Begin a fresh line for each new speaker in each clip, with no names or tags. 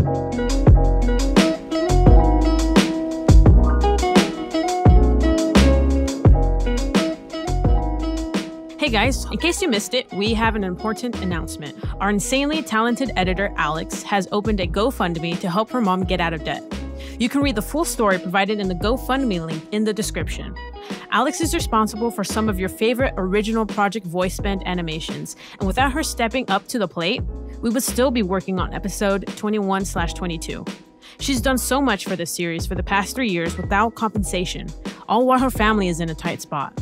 Hey guys, in case you missed it, we have an important announcement. Our insanely talented editor, Alex, has opened a GoFundMe to help her mom get out of debt. You can read the full story provided in the GoFundMe link in the description. Alex is responsible for some of your favorite original Project Voicebend animations, and without her stepping up to the plate, we would still be working on episode 21/22. She's done so much for this series for the past 3 years without compensation, all while her family is in a tight spot.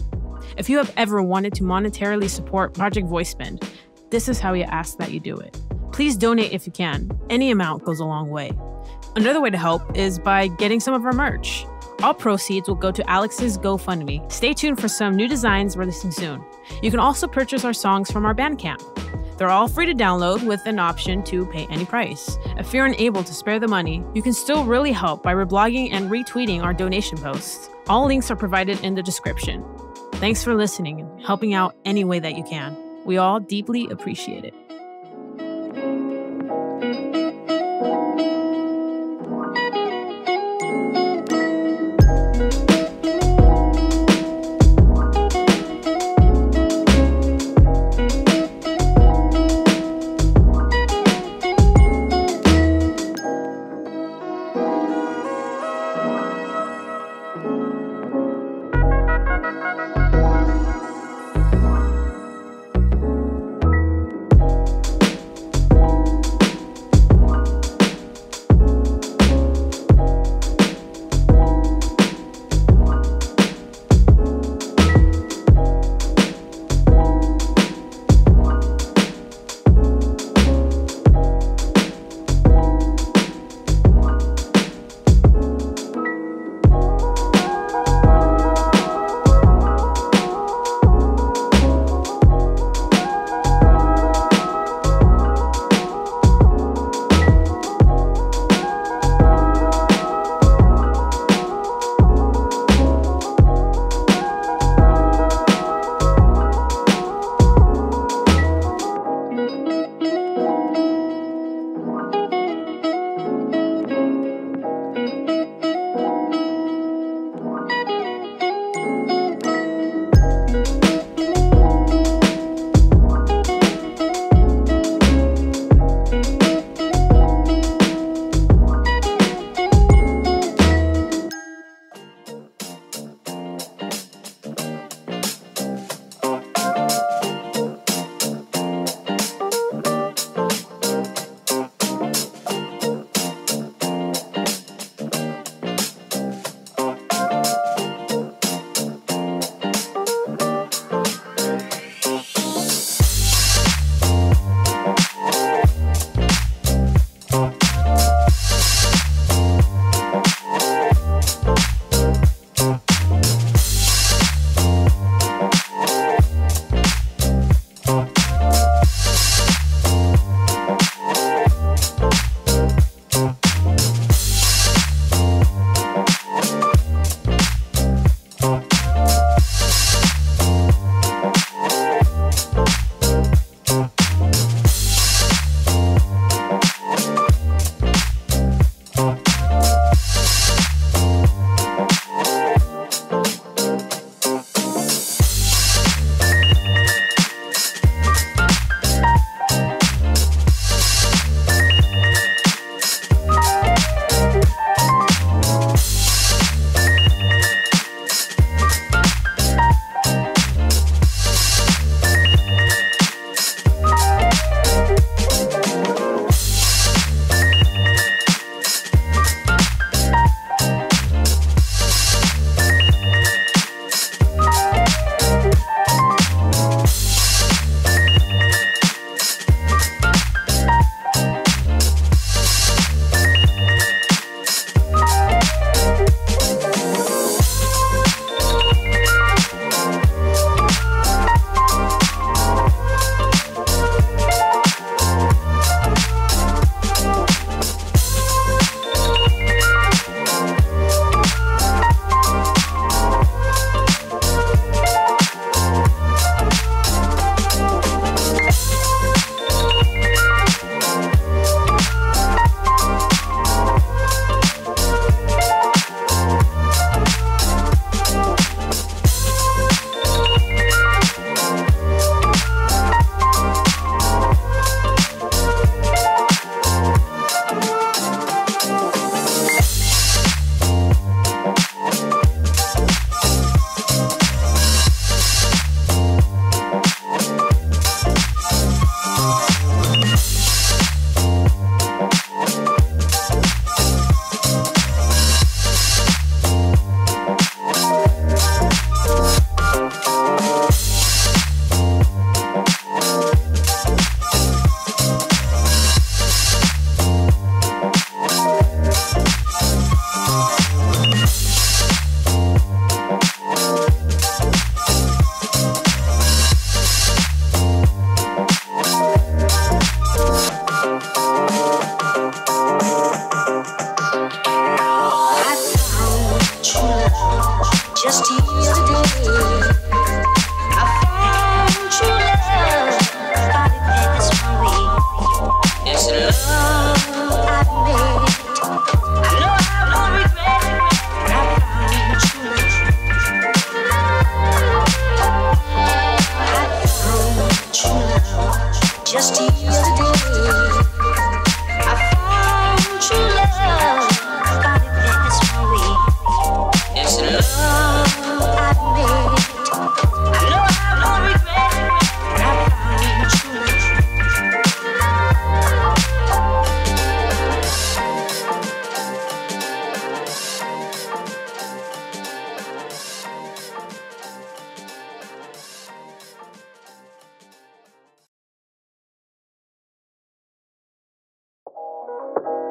If you have ever wanted to monetarily support Project Voicebend, this is how we ask that you do it. Please donate if you can. Any amount goes a long way. Another way to help is by getting some of our merch. All proceeds will go to Alex's GoFundMe. Stay tuned for some new designs releasing soon. You can also purchase our songs from our Bandcamp. They're all free to download with an option to pay any price. If you're unable to spare the money, you can still really help by reblogging and retweeting our donation posts. All links are provided in the description. Thanks for listening and helping out any way that you can. We all deeply appreciate it.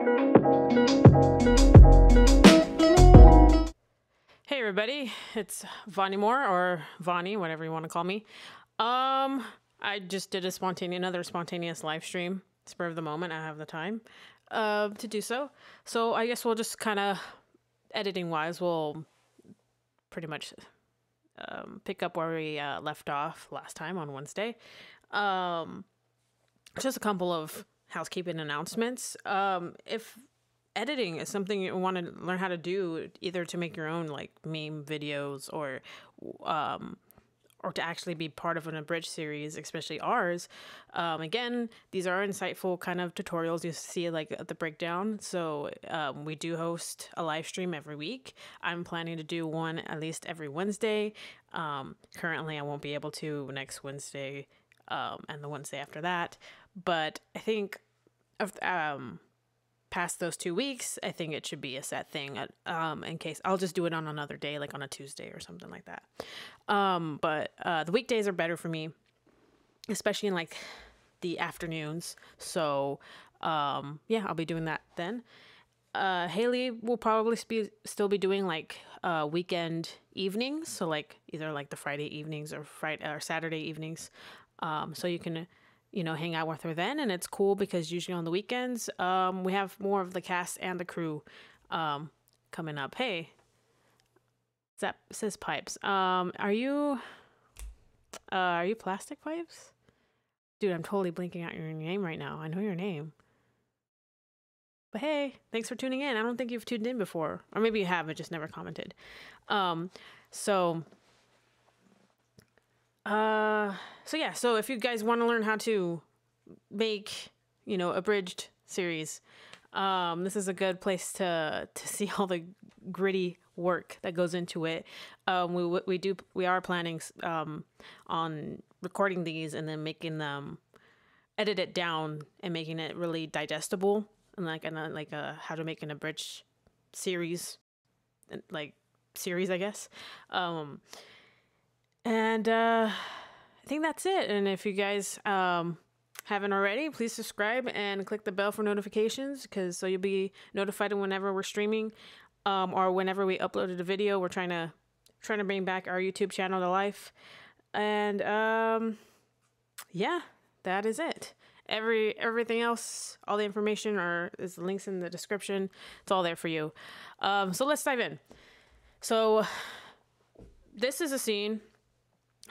Hey everybody, it's Vanny Moore, or Vanny, whatever you want to call me. I just did another spontaneous live stream, spur of the moment. I have the time to do so. So I guess we'll just kind of, editing wise, we'll pretty much pick up where we left off last time on Wednesday. Just a couple of housekeeping announcements. If editing is something you want to learn how to do, either to make your own like meme videos or to actually be part of an abridged series, especially ours. Again, these are insightful kind of tutorials. You see like the breakdown. So we do host a live stream every week. I'm planning to do one at least every Wednesday. Currently, I won't be able to next Wednesday and the Wednesday after that. But I think of past those 2 weeks, I think it should be a set thing. In case I'll just do it on another day, like on a Tuesday or something like that. But the weekdays are better for me, especially in like the afternoons. So yeah, I'll be doing that then. Haley will probably still be doing like weekend evenings, so like either like the Friday evenings or Saturday evenings. So you can hang out with her then. And it's cool because usually on the weekends, we have more of the cast and the crew coming up. Hey, that says pipes. Are you Plastic Pipes? Dude, I'm totally blinking out your name right now. I know your name. But hey, thanks for tuning in. I don't think you've tuned in before. Or maybe you have, but just never commented. So yeah, so if you guys want to learn how to make, abridged series, this is a good place to see all the gritty work that goes into it. We are planning on recording these and then making them, edit it down and making it really digestible, and like how to make an abridged series, I guess. And I think that's it. And if you guys haven't already, please subscribe and click the bell for notifications, so you'll be notified whenever we're streaming, or whenever we uploaded a video. We're trying to bring back our YouTube channel to life. And yeah, that is it. Everything else, all the information is the links in the description. It's all there for you. So let's dive in. So this is a scene.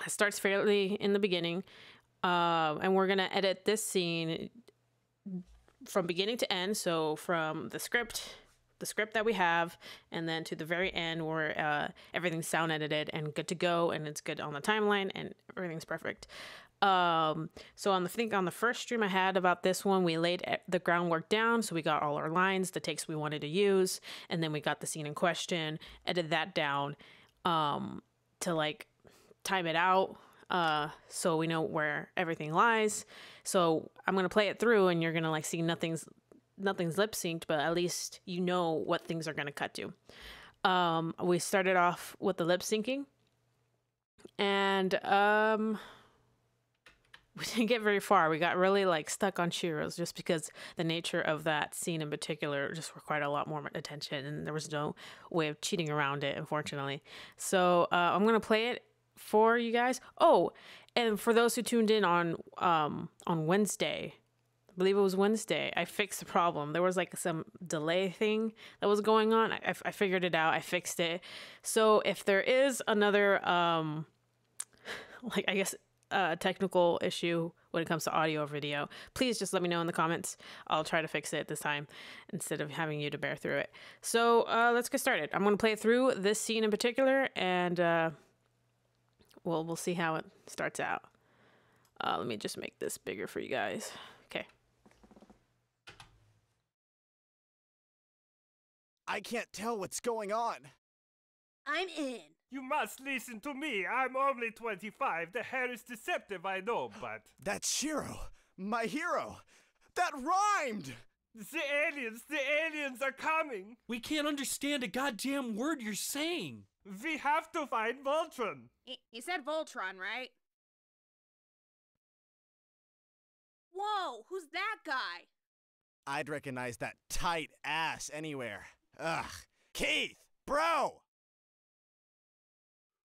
It starts fairly in the beginning, and we're gonna edit this scene from beginning to end. So from the script that we have, and then to the very end where everything's sound edited and good to go, and it's good on the timeline, and everything's perfect. So on the first stream I had about this one, we laid the groundwork down. So we got all our lines, the takes we wanted to use, and then we got the scene in question, edited that down to like time it out, so we know where everything lies. So I'm gonna play it through, and you're gonna like see nothing's lip synced, but at least you know what things are gonna cut to. We started off with the lip syncing, and we didn't get very far. We got really like stuck on Shiro's, just because the nature of that scene in particular just required a lot more attention, and there was no way of cheating around it, unfortunately. So I'm gonna play it for you guys. Oh, and for those who tuned in on Wednesday, I believe it was Wednesday, I fixed the problem. There was like some delay thing that was going on. I figured it out. I fixed it. So if there is another like I guess technical issue when it comes to audio or video, please just let me know in the comments. I'll try to fix it this time instead of having you to bear through it. So let's get started. I'm going to play through this scene in particular, and we'll see how it starts out. Let me just make this bigger for you guys. Okay.
I can't tell what's going on.
I'm in.
You must listen to me. I'm only 25. The hair is deceptive, I know, but...
That's Shiro, my hero. That rhymed!
The aliens are coming.
We can't understand a goddamn word you're saying.
We have to find Voltron.
He said Voltron, right? Whoa, who's that guy?
I'd recognize that tight ass anywhere. Ugh. Keith! Bro!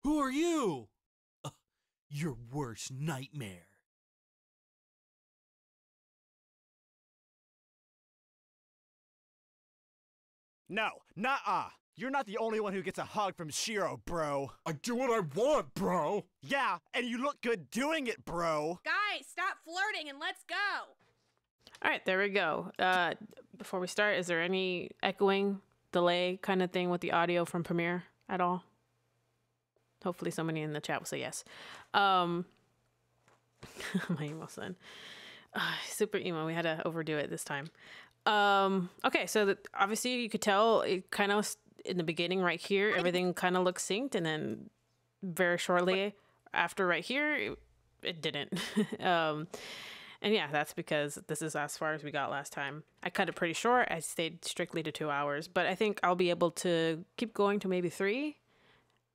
Who are you? Your worst nightmare.
No, nuh-uh. You're not the only one who gets a hug from Shiro, bro.
I do what I want, bro.
Yeah, and you look good doing it, bro.
Guys, stop flirting and let's go.
All right, there we go. Before we start, is there any echoing, delay kind of thing with the audio from Premiere at all? Hopefully somebody in the chat will say yes. My emo son. Super emo. We had to overdo it this time. Okay, so obviously you could tell it kind of in the beginning right here, everything kind of looks synced, and then very shortly after right here, it didn't. And yeah, that's because this is as far as we got last time. I cut it pretty short. I stayed strictly to 2 hours, but I think I'll be able to keep going to maybe 3,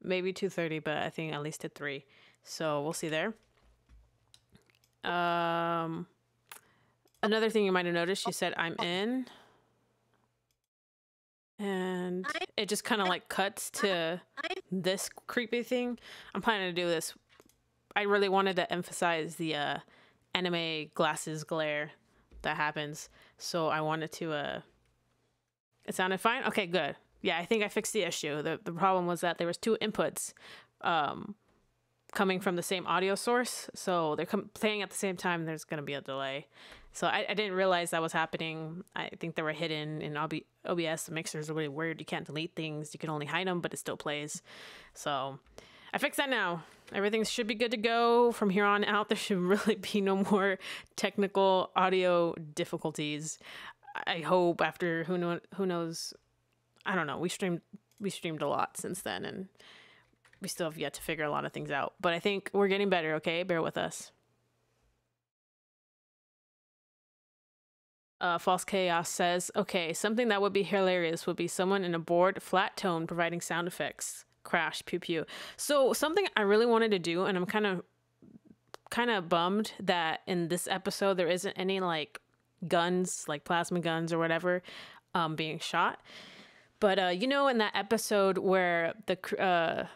maybe 2:30, but I think at least to 3. So we'll see there. Another thing you might have noticed, she said, "I'm in." And it just kind of like cuts to this creepy thing. I'm planning to do this. I really wanted to emphasize the anime glasses glare that happens. So I wanted to, it sounded fine? Okay, good. Yeah, I think I fixed the issue. The problem was that there was 2 inputs coming from the same audio source. So they're playing at the same time. There's going to be a delay. So I didn't realize that was happening. I think they were hidden in OBS. The mixers are really weird. You can't delete things. You can only hide them, but it still plays. So I fixed that now. Everything should be good to go from here on out. There should really be no more technical audio difficulties. I hope after who knows. I don't know. We streamed a lot since then, and we still have yet to figure a lot of things out. But I think we're getting better. Okay, bear with us. False Chaos says, okay, something that would be hilarious would be someone in a bored, flat tone providing sound effects. Crash, pew pew. So something I really wanted to do, and I'm kind of bummed that in this episode there isn't any like guns, like plasma guns or whatever, being shot. But you know, in that episode where the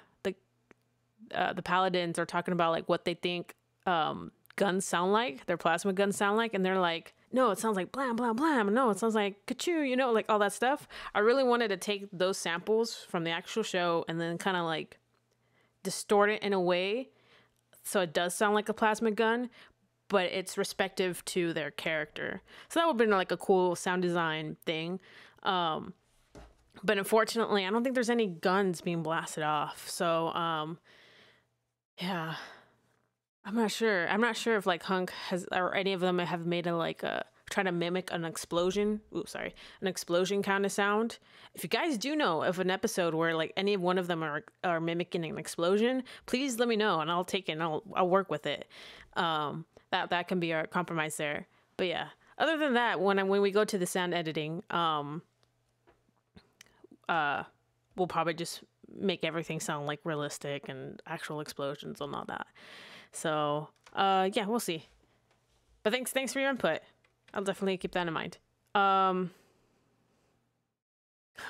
paladins are talking about like what they think guns sound like, their plasma guns sound like, and they're like, no, it sounds like blam, blam, blam. No, it sounds like ka-choo, you know, like all that stuff. I really wanted to take those samples from the actual show and then kind of like distort it in a way so it does sound like a plasma gun, but it's respective to their character. So that would have been like a cool sound design thing. But unfortunately, I don't think there's any guns being blasted off. So, yeah. I'm not sure. I'm not sure if like Hunk has or any of them have made a like try to mimic an explosion. Ooh, sorry, an explosion kind of sound. If you guys do know of an episode where like any one of them are mimicking an explosion, please let me know and I'll take it and I'll work with it. That can be our compromise there. But yeah, other than that, when we go to the sound editing, we'll probably just make everything sound like realistic and actual explosions and all that. So, yeah, we'll see. But thanks for your input. I'll definitely keep that in mind. Or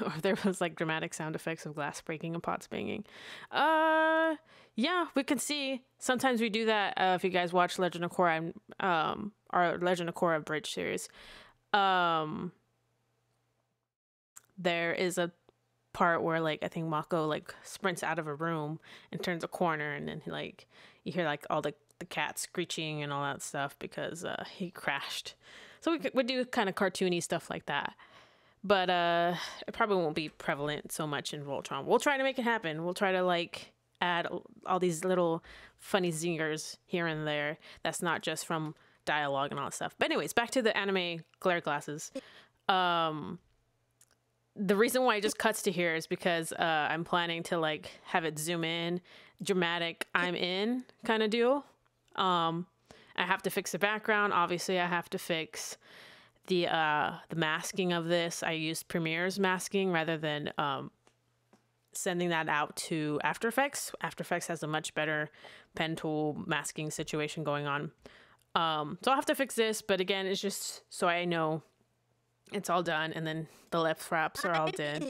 if there was like dramatic sound effects of glass breaking and pots banging. Yeah, we can see. Sometimes we do that. If you guys watch Legend of Korra, our Legend of Korra Abridged series, there is a part where like I think Mako like sprints out of a room and turns a corner, and then like you hear like all the cats screeching and all that stuff because he crashed. So we do kind of cartoony stuff like that, but it probably won't be prevalent so much in Voltron. We'll try to make it happen. We'll try to like add all these little funny zingers here and there that's not just from dialogue and all that stuff. But anyways, back to the anime glare glasses. The reason why it just cuts to here is because I'm planning to like have it zoom in, dramatic I'm in kind of deal. I have to fix the background. Obviously, I have to fix the masking of this. I used Premiere's masking rather than sending that out to After Effects. After Effects has a much better pen tool masking situation going on. So I'll have to fix this, but again, it's just so I know it's all done, and then the lip flaps are all done.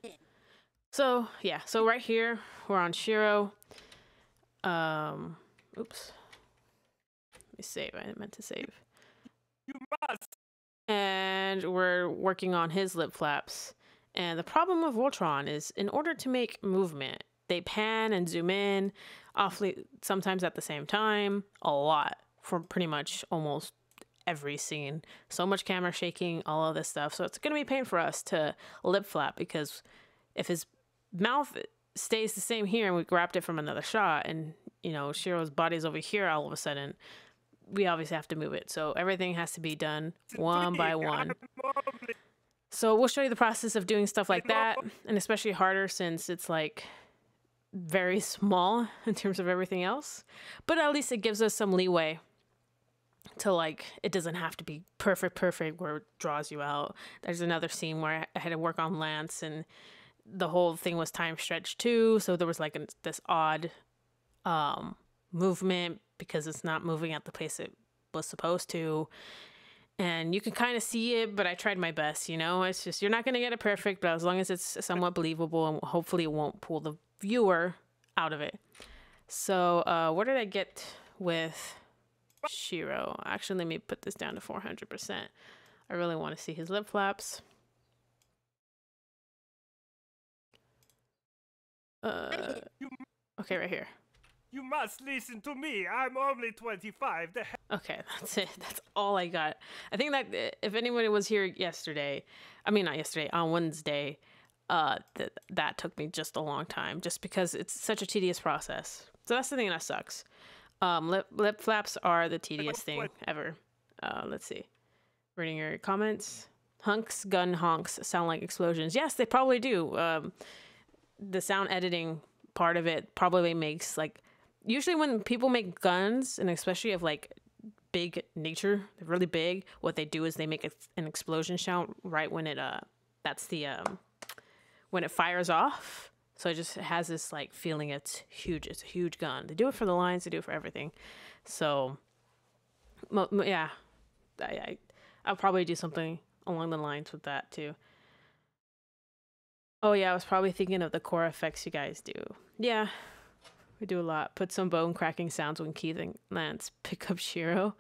So yeah, so right here we're on Shiro. Oops. Let me save. I meant to save.
You must.
And we're working on his lip flaps. And the problem with Voltron is, in order to make movement, they pan and zoom in awfully sometimes at the same time, a lot, for pretty much almost every scene. So much camera shaking, all of this stuff. So it's going to be a pain for us to lip flap, because if his mouth stays the same here and we grabbed it from another shot, and you know Shiro's body's over here all of a sudden, we obviously have to move it. So everything has to be done one by one. So we'll show you the process of doing stuff like that, and especially harder since it's like very small in terms of everything else. But at least it gives us some leeway to, like, it doesn't have to be perfect where it draws you out. There's another scene where I had to work on Lance, and the whole thing was time stretched too. So there was like this odd movement because it's not moving at the pace it was supposed to. And you can kind of see it, but I tried my best, you know? It's just, you're not going to get it perfect, but as long as it's somewhat believable, and hopefully it won't pull the viewer out of it. So where did I get with Shiro? Actually, let me put this down to 400%. I really want to see his lip flaps. Okay, right here.
You must listen to me. I'm only 25.
Okay, that's it. That's all I got. I think that if anybody was here yesterday, I mean, not yesterday, on Wednesday, that took me just a long time, just because it's such a tedious process. So that's the thing that sucks. Lip flaps are the tedious thing ever. Let's see. Reading your comments. Hunks, gun honks sound like explosions. Yes, they probably do. The sound editing part of it probably makes, like, usually when people make guns, and especially of like big nature, they're really big, what they do is they make an explosion sound right when it that's the when it fires off. So it just has this like feeling it's huge. It's a huge gun. They do it for the lines, they do it for everything. So yeah, I'll probably do something along the lines with that too. Oh yeah, I was probably thinking of the core effects you guys do. Yeah, we do a lot. Put some bone cracking sounds when Keith and Lance pick up Shiro.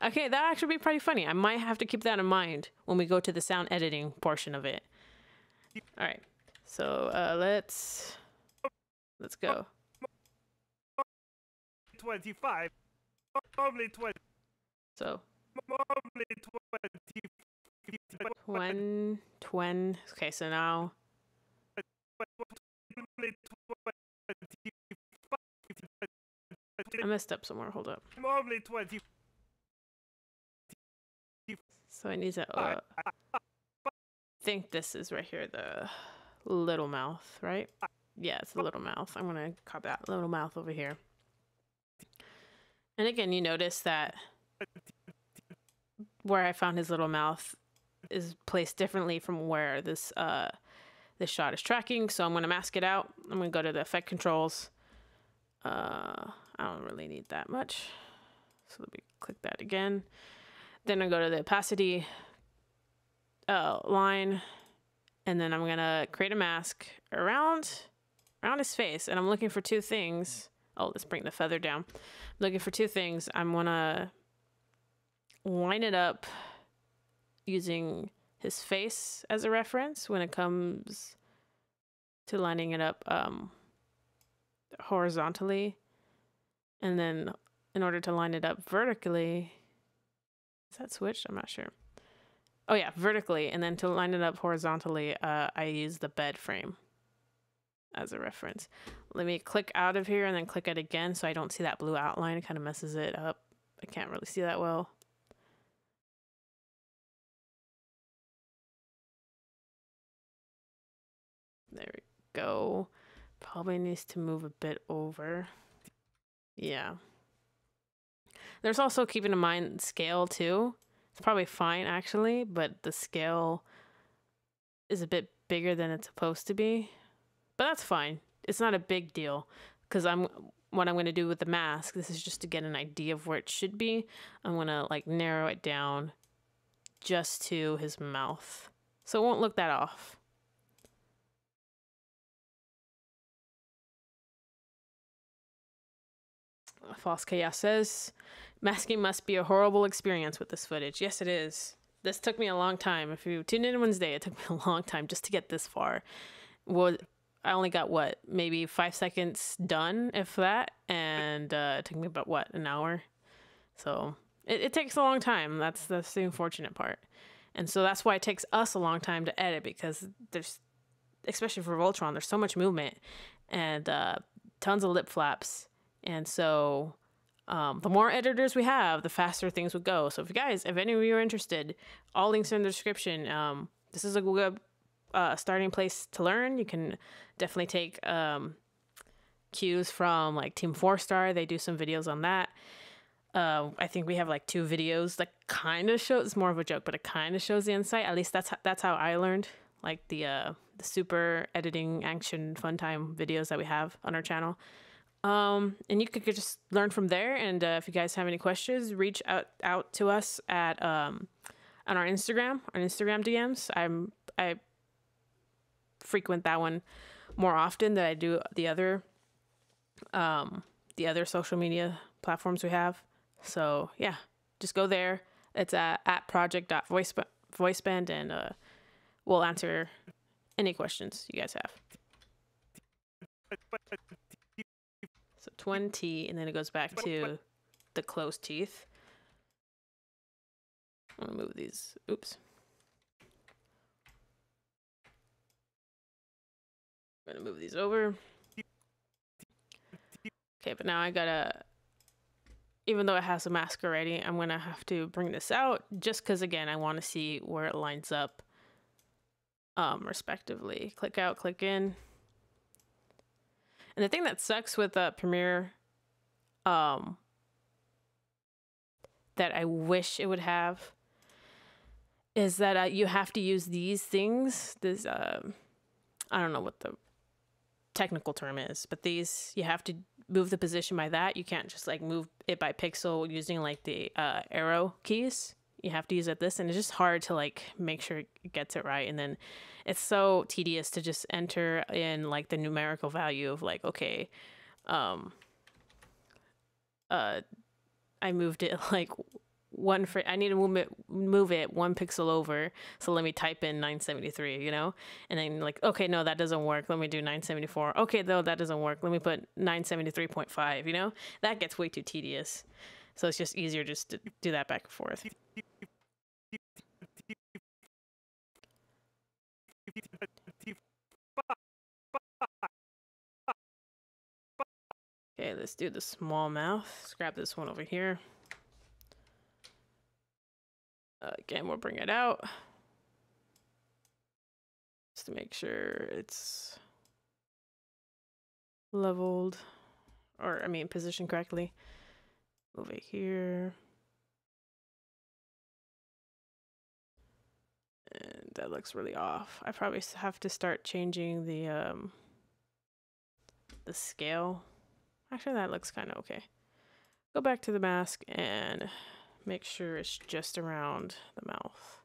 Okay, that actually be pretty funny. I might have to keep that in mind when we go to the sound editing portion of it. All right, so let's go.
25. Only 20.
So
Only 20.
20. Okay, so now. I messed up somewhere. Hold up.
I'm only 20.
So I need to. I think this is right here, the little mouth, right? Yeah, it's the little mouth. I'm gonna copy that little mouth over here. And again, you notice that where I found his little mouth is placed differently from where this this shot is tracking. So I'm gonna mask it out. I'm gonna go to the effect controls. I don't really need that much. So let me click that again. Then I go to the opacity line, and then I'm gonna create a mask around his face, and I'm looking for two things. Oh, let's bring the feather down. I'm looking for two things. I'm gonna line it up using his face as a reference when it comes to lining it up horizontally, and then in order to line it up vertically, is that switched? I'm not sure. Oh yeah, vertically, and then to line it up horizontally, I use the bed frame as a reference. Let me click out of here and then click it again so I don't see that blue outline. It kind of messes it up. I can't really see that well. There we go. Probably needs to move a bit over. Yeah. There's also keeping in mind scale too. It's probably fine actually, but the scale is a bit bigger than it's supposed to be. But that's fine. It's not a big deal, because what I'm going to do with the mask, this is just to get an idea of where it should be. I'm going to like narrow it down just to his mouth. So it won't look that off. False Chaos says, masking must be a horrible experience with this footage. Yes, it is. This took me a long time. If you tuned in Wednesday, it took me a long time just to get this far. Well, I only got, what, maybe 5 seconds done, if that, and it took me about, what, an hour? So it takes a long time. That's the unfortunate part. And so that's why it takes us a long time to edit, because there's, especially for Voltron, there's so much movement and tons of lip flaps. And so the more editors we have, the faster things would go. So if any of you are interested, all links are in the description. This is a good starting place to learn. You can definitely take cues from like Team 4-Star. They do some videos on that. I think we have like 2 videos that kind of show, it's more of a joke, but it kind of shows the insight. At least that's how I learned, like the super editing action fun time videos that we have on our channel. And you could just learn from there. And if you guys have any questions, reach out to us at on our Instagram DMs. I frequent that one more often than I do the other social media platforms we have. So yeah, just go there. It's at project.voicebend, and we'll answer any questions you guys have. So 20, and then it goes back to the closed teeth. I'm gonna move these. Oops. I'm gonna move these over. Okay, but now I gotta, even though it has a mask already, I'm gonna have to bring this out just because, again, I want to see where it lines up respectively. Click out, click in. And the thing that sucks with Premiere that I wish it would have is that you have to use these things. This I don't know what the technical term is, but these, you have to move the position by that. You can't just like move it by pixel using like the arrow keys. You have to use it this, and it's just hard to like make sure it gets it right. And then it's so tedious to just enter in like the numerical value of like, okay, I moved it like I need to move it 1 pixel over, so let me type in 973, you know, and then like, okay, no, that doesn't work, let me do 974. Okay, no, that doesn't work, let me put 973.5, you know. That gets way too tedious, so it's just easier just to do that back and forth. Okay, let's do the small mouth. Let's grab this one over here. Again, we'll bring it out just to make sure it's leveled, or I mean positioned correctly. Move it here. And that looks really off. I probably have to start changing the scale. Actually, that looks kind of okay. Go back to the mask and make sure it's just around the mouth.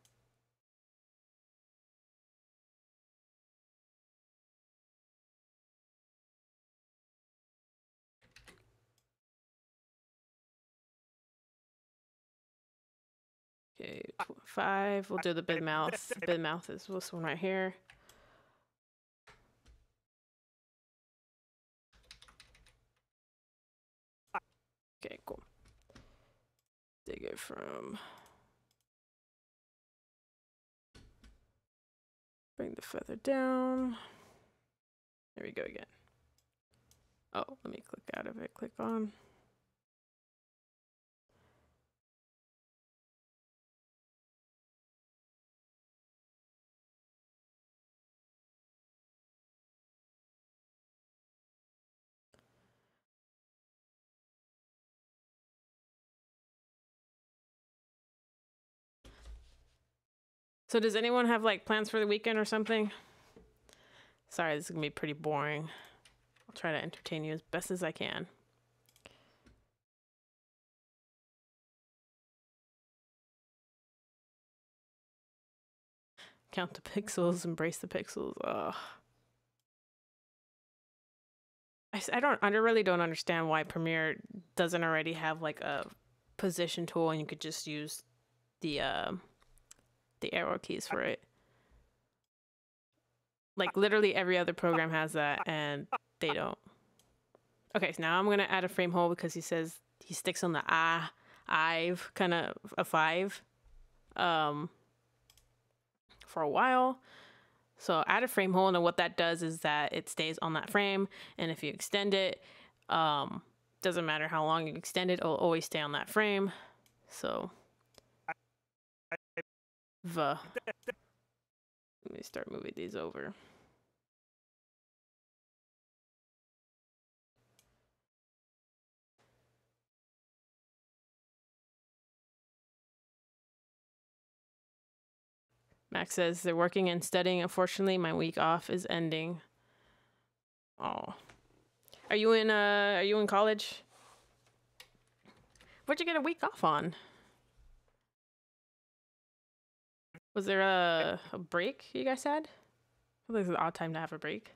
Okay, 5. We'll do the big mouth. The big mouth is this one right here. Okay, cool. Dig it from. Bring the feather down. There we go again. Oh, let me click out of it. Click on. So does anyone have like plans for the weekend or something? Sorry, this is gonna be pretty boring. I'll try to entertain you as best as I can. Count the pixels, embrace the pixels. Ugh. I really don't understand why Premiere doesn't already have like a position tool and you could just use the arrow keys for it. Like literally every other program has that and they don't. Okay, so now I'm gonna add a frame hole because he says he sticks on the I've kind of a 5 for a while. So add a frame hole, and what that does is that it stays on that frame, and if you extend it, doesn't matter how long you extend it, it'll always stay on that frame. So let me start moving these over. Max says they're working and studying. Unfortunately, my week off is ending. Oh, are you in college? What'd you get a week off on? Was there a break you guys had? I feel like it's an odd time to have a break.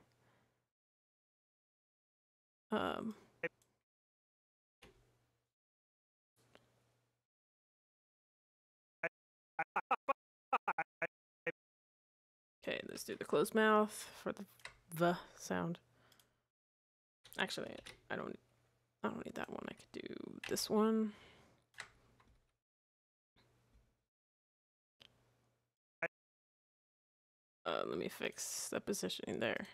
Okay, let's do the closed mouth for the sound. Actually, I don't need that one. I could do this one. Let me fix the positioning there.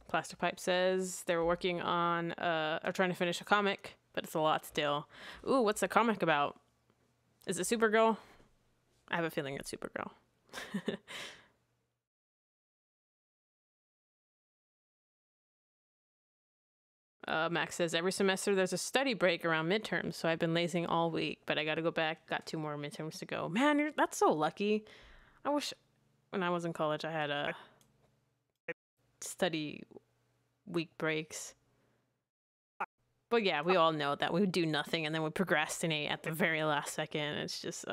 Plastic Pipe says they're working on or trying to finish a comic, but it's a lot still. Ooh, what's the comic about? Is it Supergirl? I have a feeling it's Supergirl. Max says every semester there's a study break around midterms, so I've been lazing all week, but I gotta go back. Got 2 more midterms to go. Man, that's so lucky. I wish when I was in college I had a study week breaks. But yeah, we all know that we would do nothing and then we procrastinate at the very last second. It's just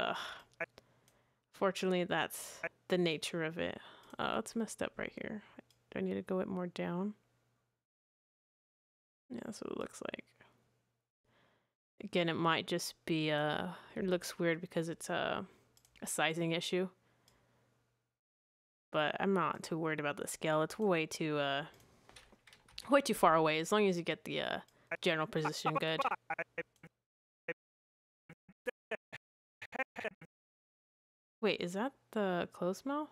fortunately that's the nature of it. It's messed up right here. Do I need to go it more down? Yeah, that's what it looks like. Again, it might just be it looks weird because it's a sizing issue. But I'm not too worried about the scale. It's way too far away. As long as you get the general position good. Wait, is that the closed mouth?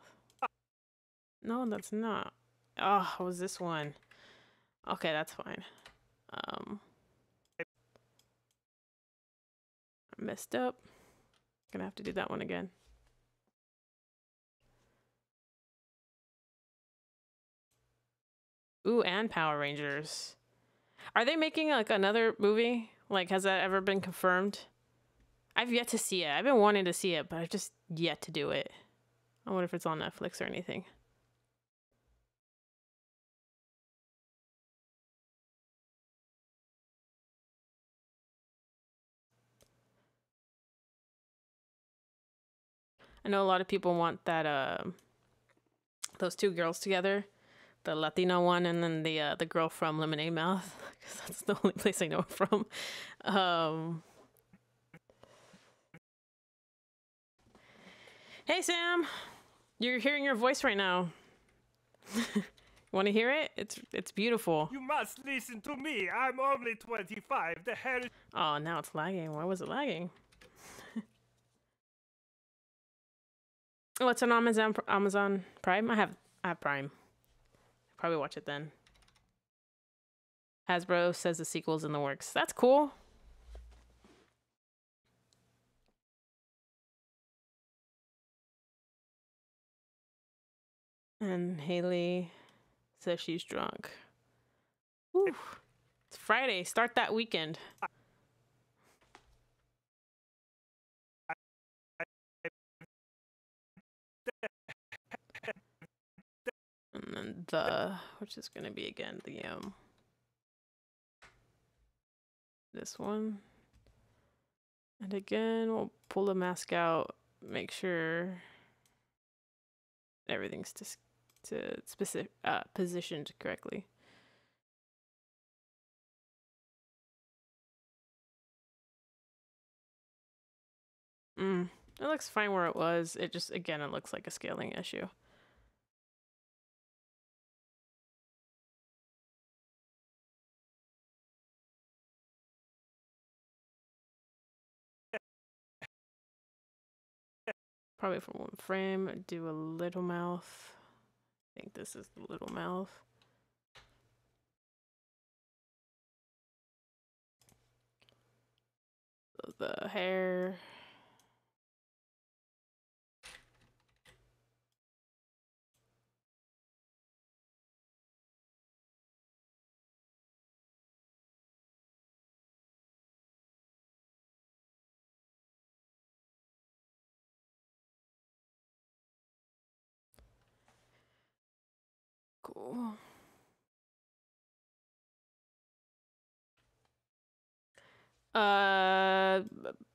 No, that's not. Oh, what was this one? Okay, that's fine. I messed up. Gonna have to do that one again. Ooh, and Power Rangers. Are they making like another movie? Like, has that ever been confirmed? I've yet to see it. I've been wanting to see it, but I've just yet to do it. I wonder if it's on Netflix or anything. I know a lot of people want that those 2 girls together. The Latino one and then the girl from Lemonade Mouth, because that's the only place I know it from. Hey Sam, you're hearing your voice right now. Want to hear it? It's beautiful.
You must listen to me. I'm only 25. The hair is...
Oh, now it's lagging. Why was it lagging? Oh, it's on Amazon Prime. I have Prime. Probably watch it then. Hasbro says the sequel's in the works. That's cool. And Haley says she's drunk. Whew. It's Friday. Start that weekend. And then the, which is gonna be again the this one. And again, we'll pull the mask out, make sure everything's positioned correctly. It looks fine where it was. It just, again, it looks like a scaling issue. Probably for one frame, do a little mouth. I think this is the little mouth. So the hair. Cool.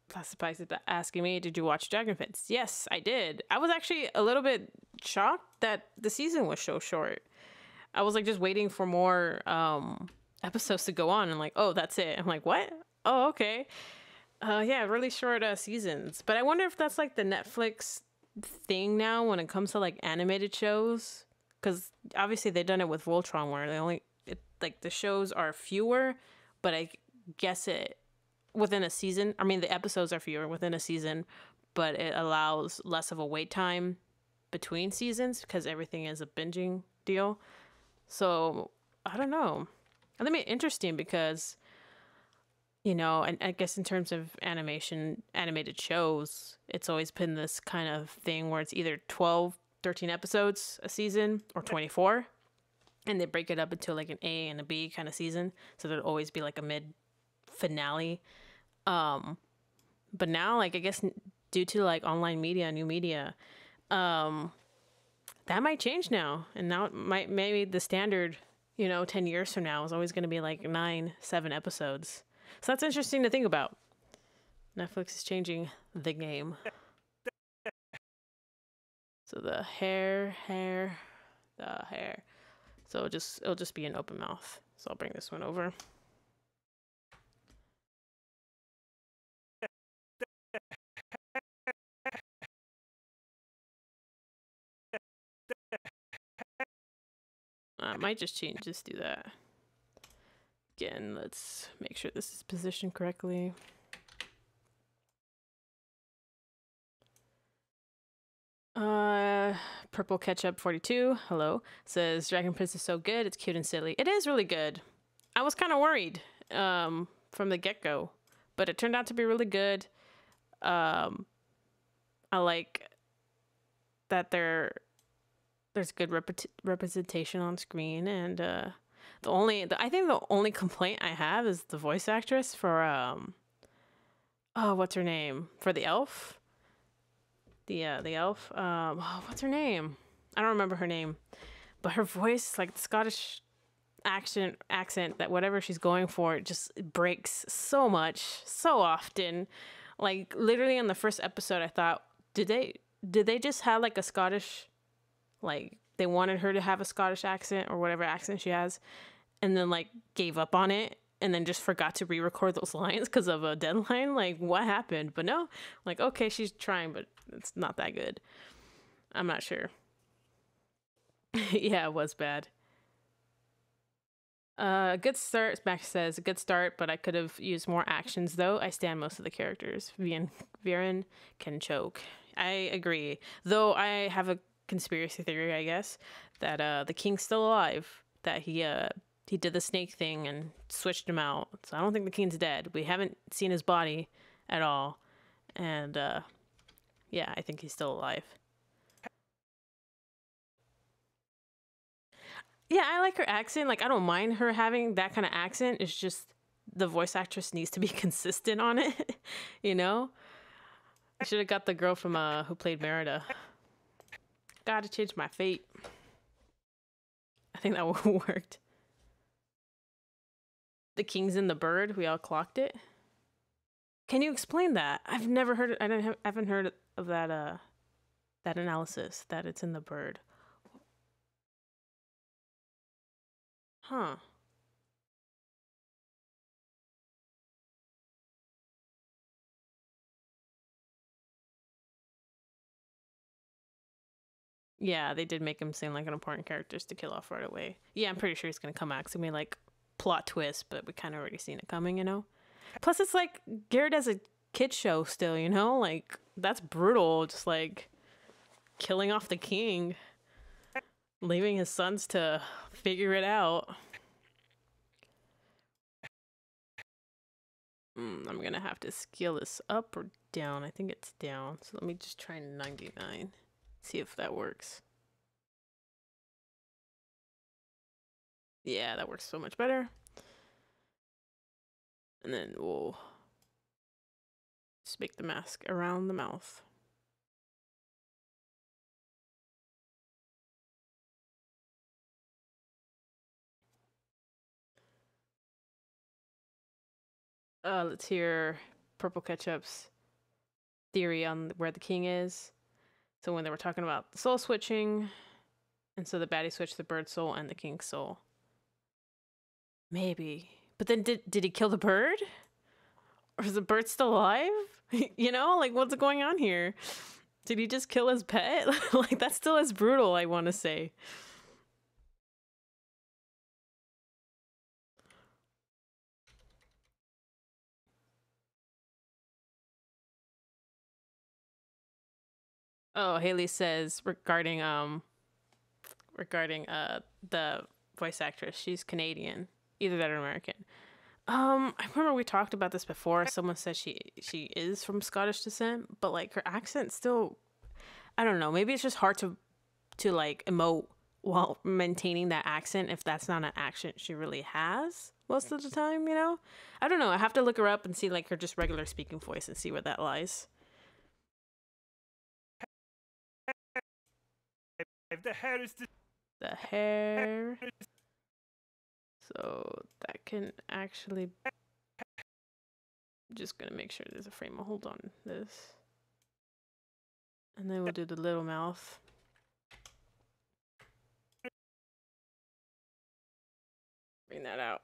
Classifies it asking me, did you watch Dragon Prince? Yes, I did. I was actually a little bit shocked that the season was so short. I was like just waiting for more episodes to go on and like, oh, that's it. I'm like, what? Oh, okay. Yeah, really short seasons. But I wonder if that's like the Netflix thing now when it comes to like animated shows. Because obviously they've done it with Voltron where they only, like the shows are fewer, but I guess it within a season. I mean, the episodes are fewer within a season, but it allows less of a wait time between seasons because everything is a binging deal. So I don't know. I think it's interesting because, you know, and I guess in terms of animated shows, it's always been this kind of thing where it's either 12, 13 episodes a season or 24, and they break it up into like an A and a B kind of season. So there'll always be like a mid finale. But now, like, I guess due to like online media, new media, that might change now. And now it maybe the standard, you know, 10 years from now is always going to be like 9, 7 episodes. So that's interesting to think about. Netflix is changing the game. So the hair. So it'll just be an open mouth. So I'll bring this one over. I might just do that. Again, let's make sure this is positioned correctly. Purple Ketchup 42, hello, says Dragon Prince is so good, it's cute and silly. It is really good. I was kind of worried from the get-go, but it turned out to be really good. I like that there's good representation on screen, and I think the only complaint I have is the voice actress for oh, what's her name, for the elf. The elf. What's her name? I don't remember her name, but her voice, like the Scottish accent that whatever she's going for, it just breaks so much, so often. Like literally in the first episode, I thought, did they just have like a Scottish, like they wanted her to have a Scottish accent or whatever accent she has, and then like gave up on it. And then just forgot to re-record those lines because of a deadline. Like, what happened? But no, like, okay, she's trying, but it's not that good. I'm not sure. Yeah, it was bad. Good start, Max says. A good start, but I could have used more actions, though. I stand most of the characters. Viren can choke. I agree. Though I have a conspiracy theory, I guess, that the king's still alive. That he did the snake thing and switched him out. So I don't think the king's dead. We haven't seen his body at all. And yeah, I think he's still alive. Yeah, I like her accent. Like, I don't mind her having that kind of accent. It's just the voice actress needs to be consistent on it, you know? I should have got the girl from who played Merida. Gotta change my fate. think that worked. The king's in the bird. We all clocked it. Can you explain that? I've never heard. I haven't heard of that. That analysis that it's in the bird. Huh. Yeah, they did make him seem like an important character to kill off right away. Yeah, I'm pretty sure he's gonna come out. It's gonna be like plot twist, but we kind of already seen it coming, you know? Plus, it's like geared as a kid show still, you know? Like, that's brutal. Just like killing off the king, leaving his sons to figure it out. I'm gonna have to scale this up or down. I think it's down. So let me just try 99. See if that works. Yeah, that works so much better. And then we'll just make the mask around the mouth. Let's hear Purple Ketchup's theory on where the king is. So when they were talking about the soul switching, and so the baddie switched the bird soul and the king's soul. Maybe. But then did he kill the bird? Or is the bird still alive? You know, like what's going on here? Did he just kill his pet? Like that's still as brutal, I want to say. Oh, Haley says regarding the voice actress, she's Canadian, either that or American. I remember we talked about this before. Someone said she is from Scottish descent, but like her accent still, I don't know. Maybe it's just hard to like emote while maintaining that accent if that's not an accent she really has most of the time. You know, I don't know. I have to look her up and see like her just regular speaking voice and see where that lies.
The hair is
the hair. So that can actually. I'm just gonna make sure there's a frame. Hold on this, and then we'll do the little mouth. Bring that out.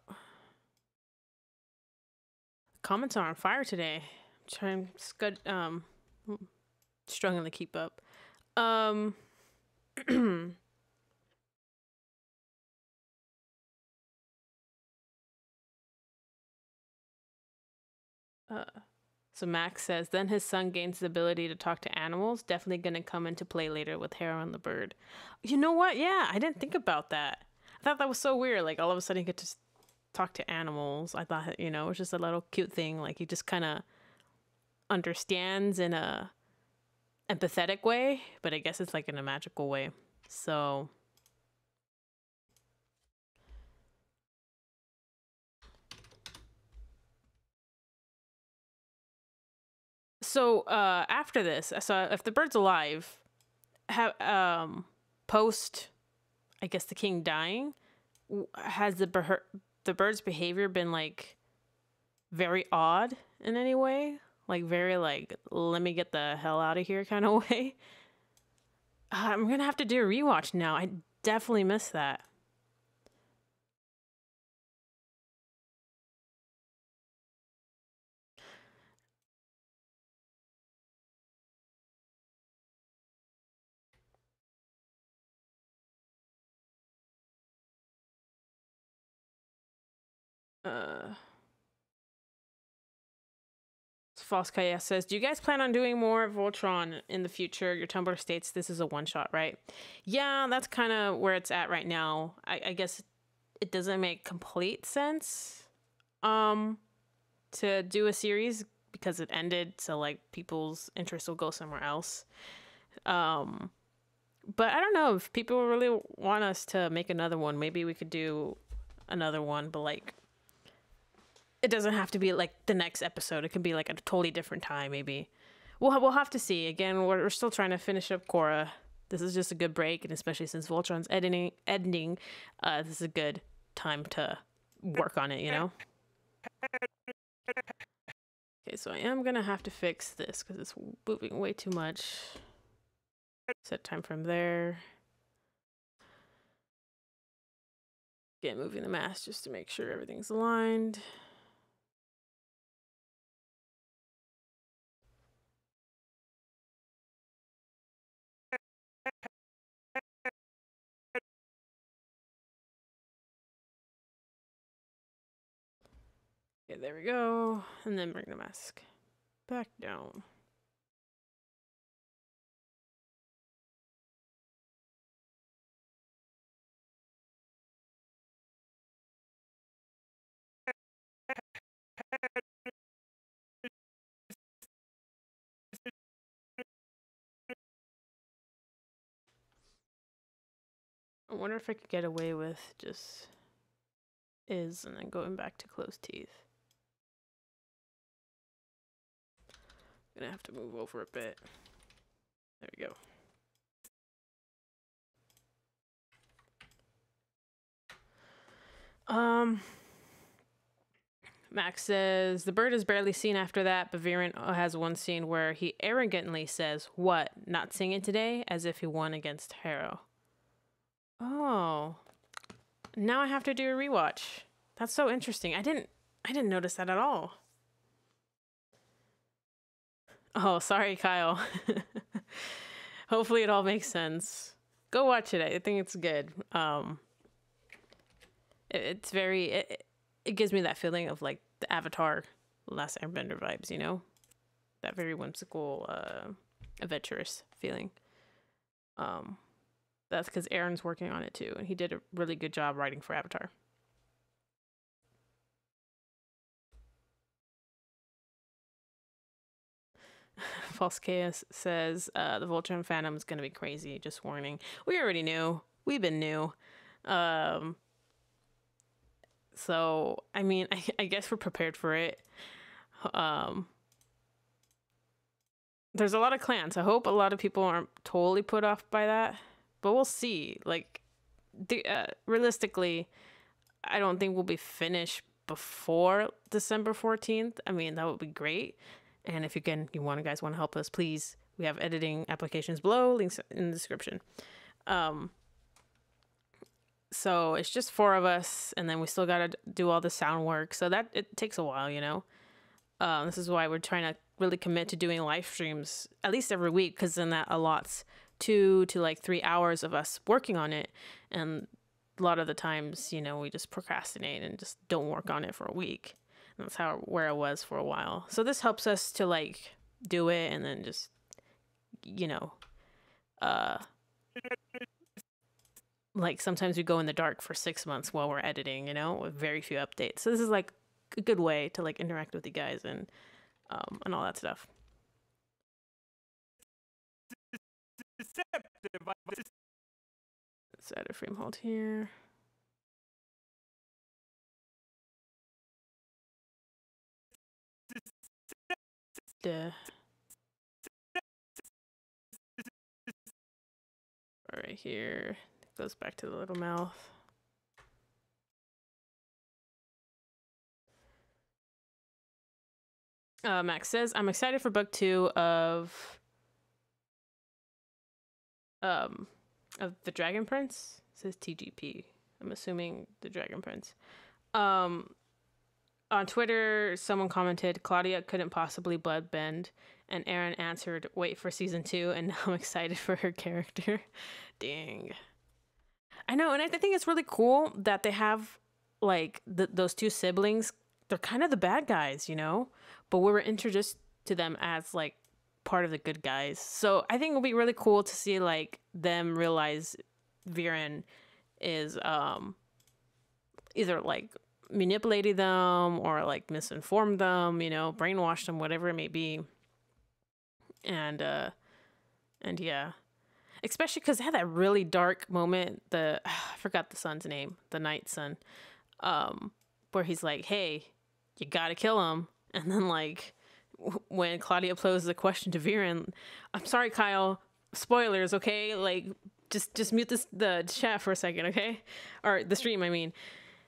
Comments are on fire today. I'm trying struggling to keep up. So Max says, then his son gains the ability to talk to animals. Definitely going to come into play later with hair on the bird. You know what? Yeah, I didn't think about that. I thought that was so weird. Like all of a sudden he could just talk to animals. I thought, you know, it was just a little cute thing. Like he just kind of understands in a empathetic way, but I guess it's like in a magical way. So after this, so if the bird's alive, have post, I guess the king dying, has the bird's behavior been like very odd in any way? Like very like, let me get the hell out of here kind of way? I'm gonna have to do a rewatch now. I definitely missed that. False Kaya says, do you guys plan on doing more of Voltron in the future? Your Tumblr states this is a one-shot, right? Yeah, that's kind of where it's at right now. I guess it doesn't make complete sense to do a series because it ended, so like people's interest will go somewhere else. But I don't know if people really want us to make another one. Maybe we could do another one, but like it doesn't have to be like the next episode. It could be like a totally different time, maybe. We'll have to see. Again, we're still trying to finish up Korra. This is just a good break, and especially since Voltron's editing, this is a good time to work on it, you know? Okay, so I am gonna have to fix this because it's moving way too much. Set time from there. Again, moving the mask just to make sure everything's aligned. Okay, there we go. And then bring the mask back down. I wonder if I could get away with just is and then going back to closed teeth. I'm gonna have to move over a bit. There we go. Max says, the bird is barely seen after that, but Viren has one scene where he arrogantly says, "What, not singing today?" as if he won against Harrow. Oh. Now I have to do a rewatch. That's so interesting. I didn't notice that at all. Oh, sorry, Kyle. Hopefully it all makes sense. Go watch it. I think it's good. It's very... It gives me that feeling of like the Avatar Last Airbender vibes, you know? That very whimsical, adventurous feeling. That's because Aaron's working on it too, and he did a really good job writing for Avatar. False Chaos says, the Voltron fandom is going to be crazy, just warning. We already knew. We've been new. So, I mean, I guess we're prepared for it. There's a lot of clans. I hope a lot of people aren't totally put off by that. But we'll see. Like, realistically, I don't think we'll be finished before December 14th. I mean, that would be great. And if you guys want to help us, please, we have editing applications below, links in the description. So it's just 4 of us, and then we still got to do all the sound work. So that it takes a while, you know. This is why we're trying to really commit to doing live streams at least every week, because then that allots 2 to like 3 hours of us working on it. And a lot of the times, you know, we just procrastinate and just don't work on it for a week. And that's where I was for a while. So this helps us to like do it and then just, you know, like sometimes we go in the dark for 6 months while we're editing, you know, with very few updates. So this is like a good way to like interact with you guys and all that stuff. Let's add a frame hold here. Right here. It goes back to the little mouth. Max says, I'm excited for book 2 of the Dragon Prince. It says TGP. I'm assuming the Dragon Prince. On Twitter, someone commented, Claudia couldn't possibly bloodbend, and Aaron answered, wait for season 2, and now I'm excited for her character. Dang. I know, and I think it's really cool that they have, like, those 2 siblings. They're kind of the bad guys, you know? But we were introduced to them as, like, part of the good guys. So I think it'll be really cool to see, like, them realize Viren is, either, like, manipulated them or like misinformed them, you know, brainwashed them, whatever it may be. And yeah, especially because they had that really dark moment, I forgot the son's name, the night son, where he's like, hey, you gotta kill him. And then like when Claudia poses the question to Viren, I'm sorry, Kyle, spoilers, okay? Like, just mute the chat for a second, okay? Or the stream, I mean.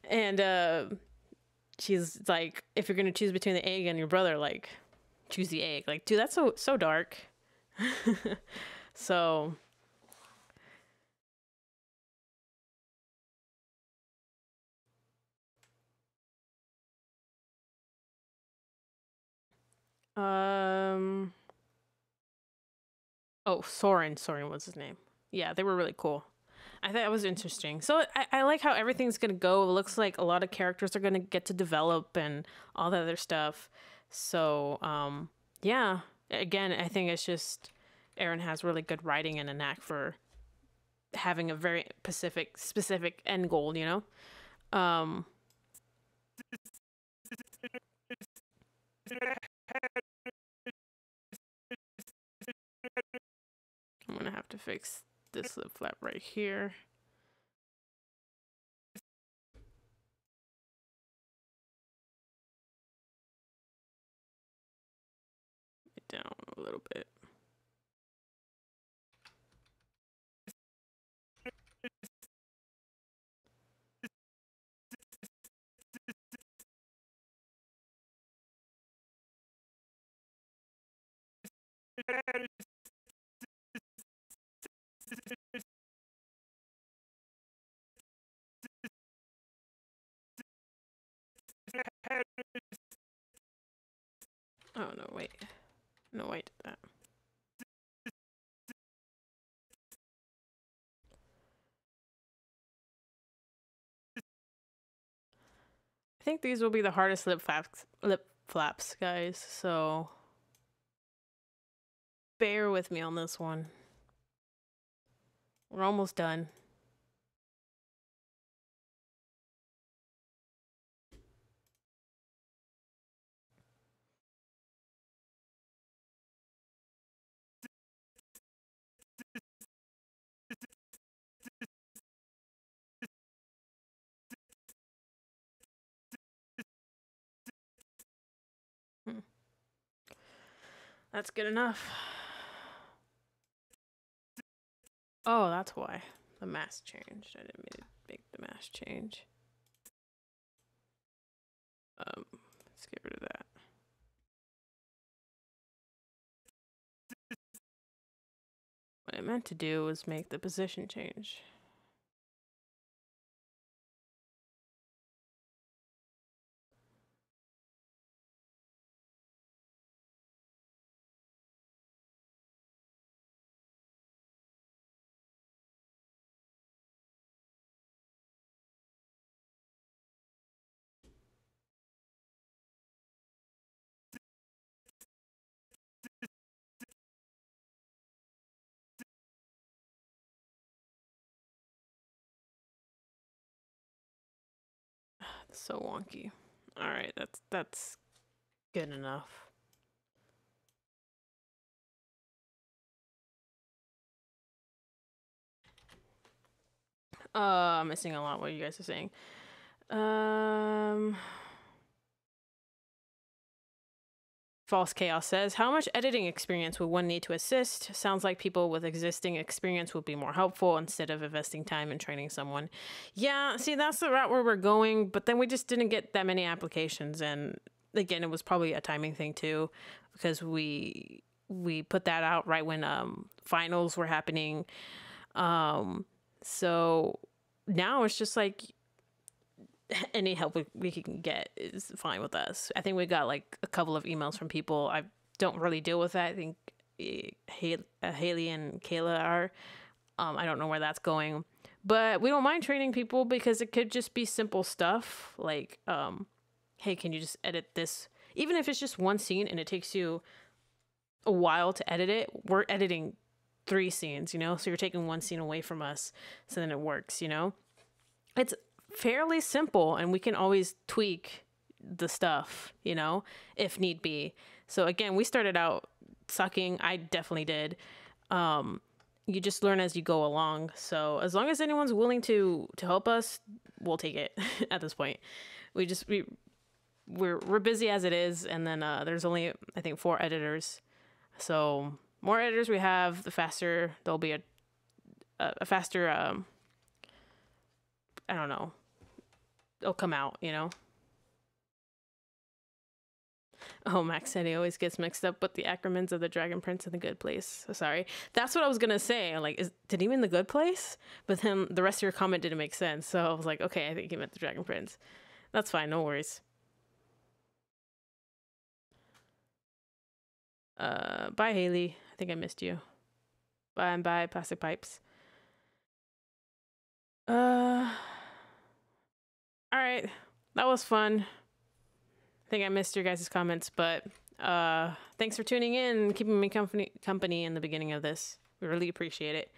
And she's like, if you're gonna choose between the egg and your brother, like, choose the egg. Like, dude, that's so dark. So oh, Soren was his name. Yeah, they were really cool. I thought that was interesting. So I like how everything's gonna go. It looks like a lot of characters are gonna get to develop and all the other stuff. So yeah, again, I think it's just Aaron has really good writing and a knack for having a very specific end goal, you know? I'm gonna have to fix this lip flap right here. It down a little bit. Oh, no, wait. No, I did that. I think these will be the hardest lip flaps, guys, so bear with me on this one. We're almost done. That's good enough. Oh, that's why the mask changed. I didn't mean to make the mask change. Let's get rid of that. What I meant to do was make the position change. So wonky. All right, that's good enough. I'm missing a lot what you guys are saying. False Chaos says, how much editing experience would one need to assist? Sounds like people with existing experience would be more helpful instead of investing time in training someone. Yeah, see, that's the route where we're going, but then we just didn't get that many applications. And again, it was probably a timing thing too, because we put that out right when finals were happening. So now it's just like any help we can get is fine with us. I think we got like a couple of emails from people. I don't really deal with that. I think Haley and Kayla are. I don't know where that's going, but we don't mind training people because it could just be simple stuff like, hey, can you just edit this? Even if it's just one scene and it takes you a while to edit it, we're editing 3 scenes, you know? So you're taking one scene away from us, so then it works, you know? It's fairly simple and we can always tweak the stuff, you know, if need be. So again, we started out sucking. I definitely did. You just learn as you go along. So as long as anyone's willing to help us, we'll take it at this point. We're busy as it is. And then there's only, I think, 4 editors. So more editors we have, the faster there'll be a faster I don't know, it'll come out, you know. Oh, Max said he always gets mixed up with the acronyms of the Dragon Prince and the Good Place. So sorry. That's what I was gonna say. Like, did he mean the Good Place? But then the rest of your comment didn't make sense. So I was like, okay, I think he meant the Dragon Prince. That's fine, no worries. Bye, Haley. I think I missed you. Bye and bye, Plastic Pipes. All right, that was fun. I think I missed your guys' comments, but thanks for tuning in and keeping me company in the beginning of this. We really appreciate it.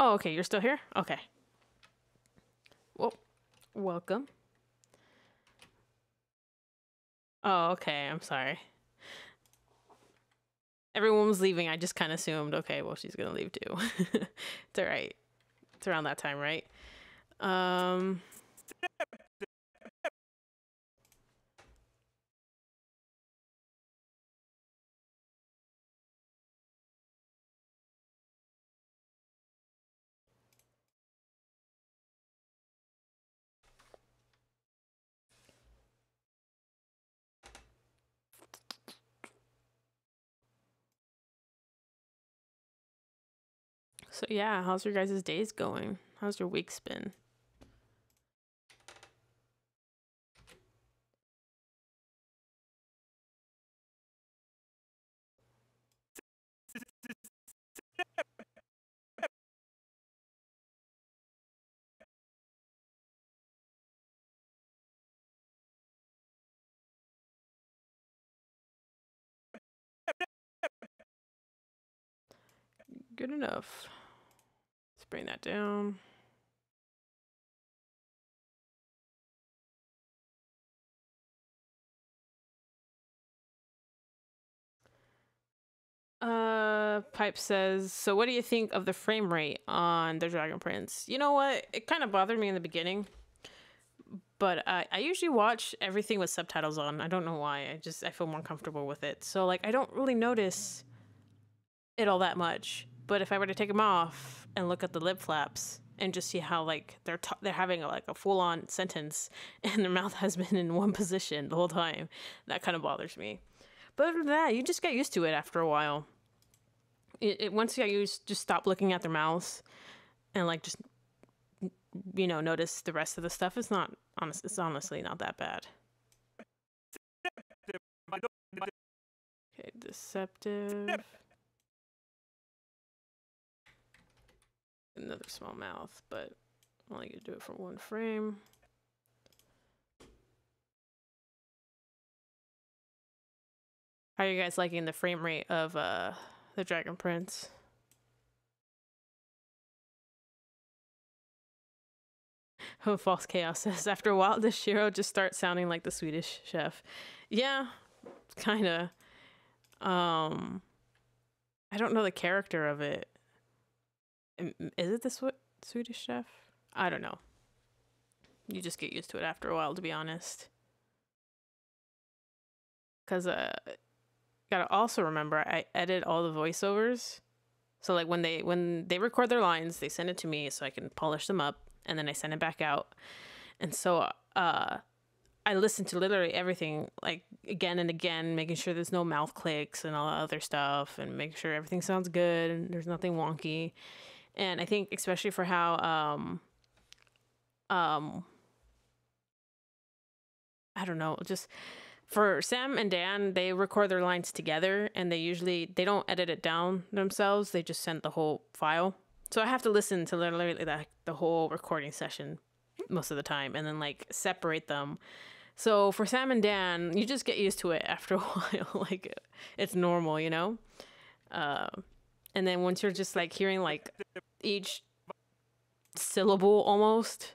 Oh, okay, you're still here? Okay. Well, welcome. Oh, okay, I'm sorry. Everyone was leaving. I just kind of assumed, okay, well, she's gonna leave too. It's all right. It's around that time, right? So yeah, how's your guys' days going? How's your week's been? Good enough. Let's bring that down. Pipe says, so what do you think of the frame rate on the Dragon Prince? You know what? It kind of bothered me in the beginning, but I usually watch everything with subtitles on. I don't know why. I feel more comfortable with it. So like, I don't really notice it all that much. But if I were to take them off and look at the lip flaps and just see how like they're having like a full-on sentence and their mouth has been in one position the whole time, that kind of bothers me. But other than that, you just get used to it after a while. Once you just stop looking at their mouths and like just, you know, notice the rest of the stuff. It's honestly not that bad. Okay, deceptive. Another small mouth, but I'm only gonna do it for one frame. How are you guys liking the frame rate of the Dragon Prince? Oh, False Chaos says, after a while, does Shiro just start sounding like the Swedish chef? Yeah, kinda. I don't know the character of it. Is it the Swedish chef? I don't know. You just get used to it after a while, to be honest. Because gotta also remember, I edit all the voiceovers. So like when they record their lines, they send it to me so I can polish them up, and then I send it back out. And so I listen to literally everything, like again and again, making sure there's no mouth clicks and all that other stuff, and make sure everything sounds good and there's nothing wonky. And I think especially for how I don't know, just for Sam and Dan, they record their lines together, and they don't edit it down themselves. They just send the whole file. So I have to listen to literally the whole recording session most of the time, and then like separate them. So for Sam and Dan, you just get used to it after a while. Like it's normal, you know? And then once you're just like hearing like each syllable almost,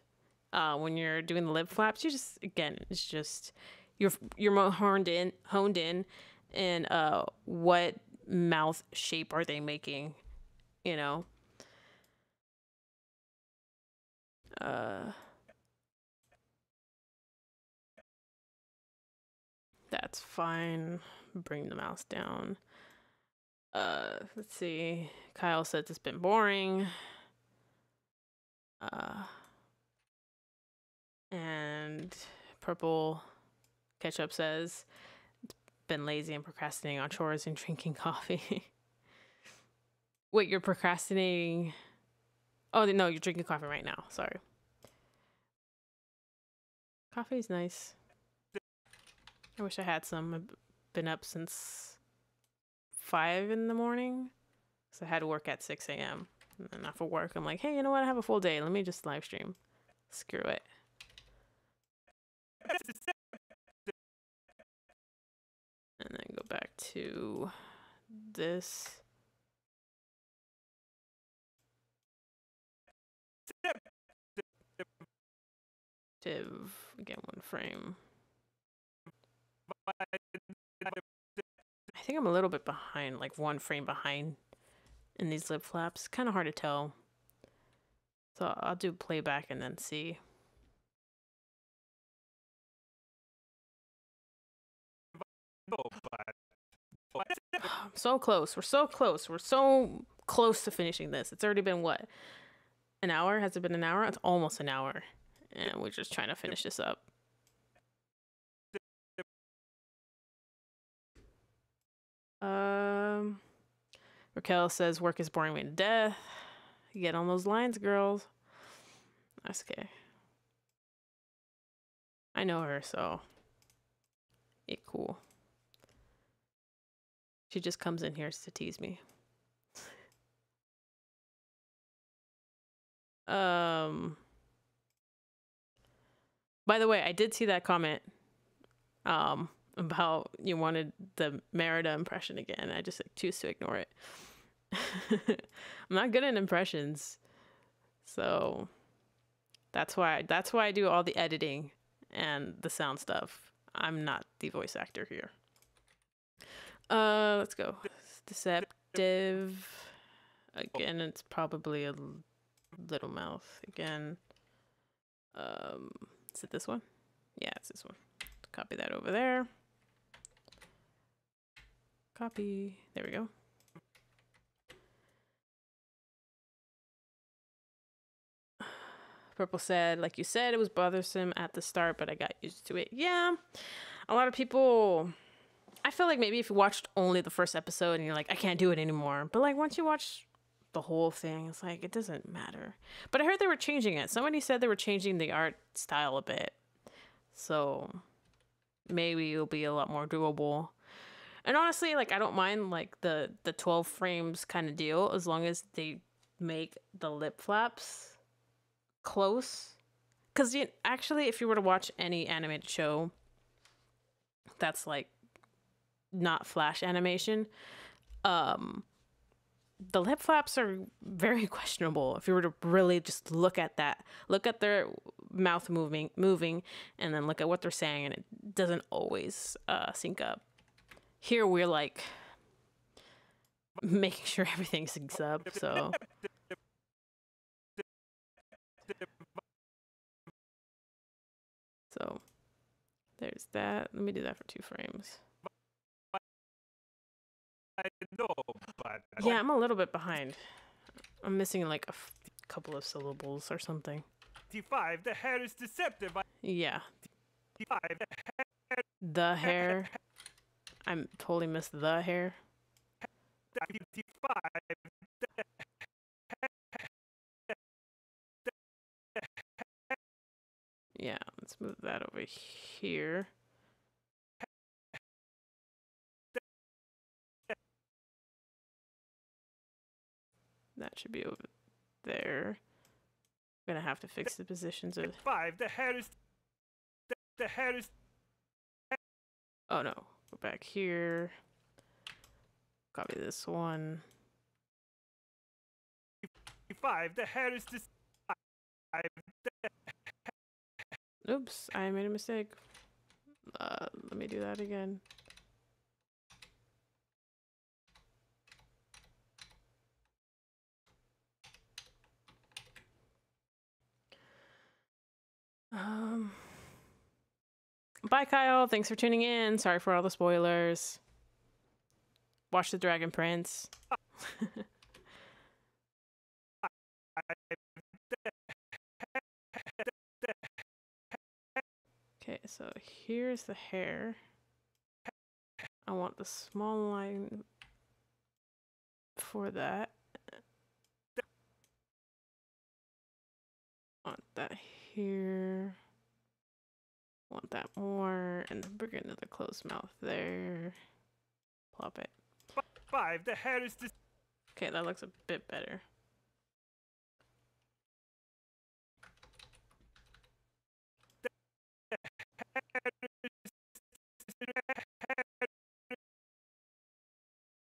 when you're doing the lip flaps, you just, again, it's just, you're more honed in, and what mouth shape are they making, you know? That's fine. Bring the mouse down. Let's see. Kyle says it's been boring. And Purple Ketchup says it's been lazy and procrastinating on chores and drinking coffee. Wait, you're procrastinating? Oh, no, you're drinking coffee right now. Sorry. Coffee's nice. I wish I had some. I've been up since 5 in the morning. So I had to work at 6 a.m. And then after work, I'm like, hey, you know what? I have a full day. Let me just live stream. Screw it. And then go back to this. Get one frame. I think I'm a little bit behind, like 1 frame behind in these lip flaps. Kind of hard to tell. So I'll do playback and then see. I'm so close. We're so close. We're so close to finishing this. It's already been what? An hour? Has it been an hour? It's almost an hour. And we're just trying to finish this up. Raquel says work is boring me to death. Get on those lines, girls. That's okay. I know her, so it cool. She just comes in here to tease me. By the way, I did see that comment about you wanted the Merida impression again. I just choose to ignore it. I'm not good at impressions. So that's why I do all the editing and the sound stuff. I'm not the voice actor here. Let's go. Deceptive. Again, it's probably a little mouth again. Is it this one? Yeah, it's this one. Copy that over there. Copy. There we go. Purple said, like you said, it was bothersome at the start, but I got used to it. Yeah. A lot of people, I feel like maybe if you watched only the first episode and you're like, I can't do it anymore. But like once you watch the whole thing, it's like, it doesn't matter. But I heard they were changing it. Somebody said they were changing the art style a bit. So maybe it'll be a lot more doable. And honestly, like I don't mind like the 12 frames kind of deal as long as they make the lip flaps close. Because actually, if you were to watch any animated show that's like not flash animation, the lip flaps are very questionable. If you were to really just look at that, look at their mouth moving, and then look at what they're saying, and it doesn't always sync up. Here we're like making sure everything syncs up, so. So there's that. Let me do that for 2 frames.
I know, but
yeah, I'm a little bit behind. I'm missing like a couple of syllables or something.
55, the hair is deceptive.
Yeah.
55,
the hair. I'm totally missed the hair.
55,
yeah, let's move that over here. That should be over there. I'm gonna have to fix the positions of
5, the hair is
oh no, go back here. Copy this one.
5, the hair is
Oops, I made a mistake. Let me do that again. Bye, Kyle. Thanks for tuning in. Sorry for all the spoilers. Watch The Dragon Prince. Okay, so here's the hair. I want the small line for that. Want that here. Want that more, and then bring another closed mouth there. Plop it.
5. The hair is
Okay, that looks a bit better.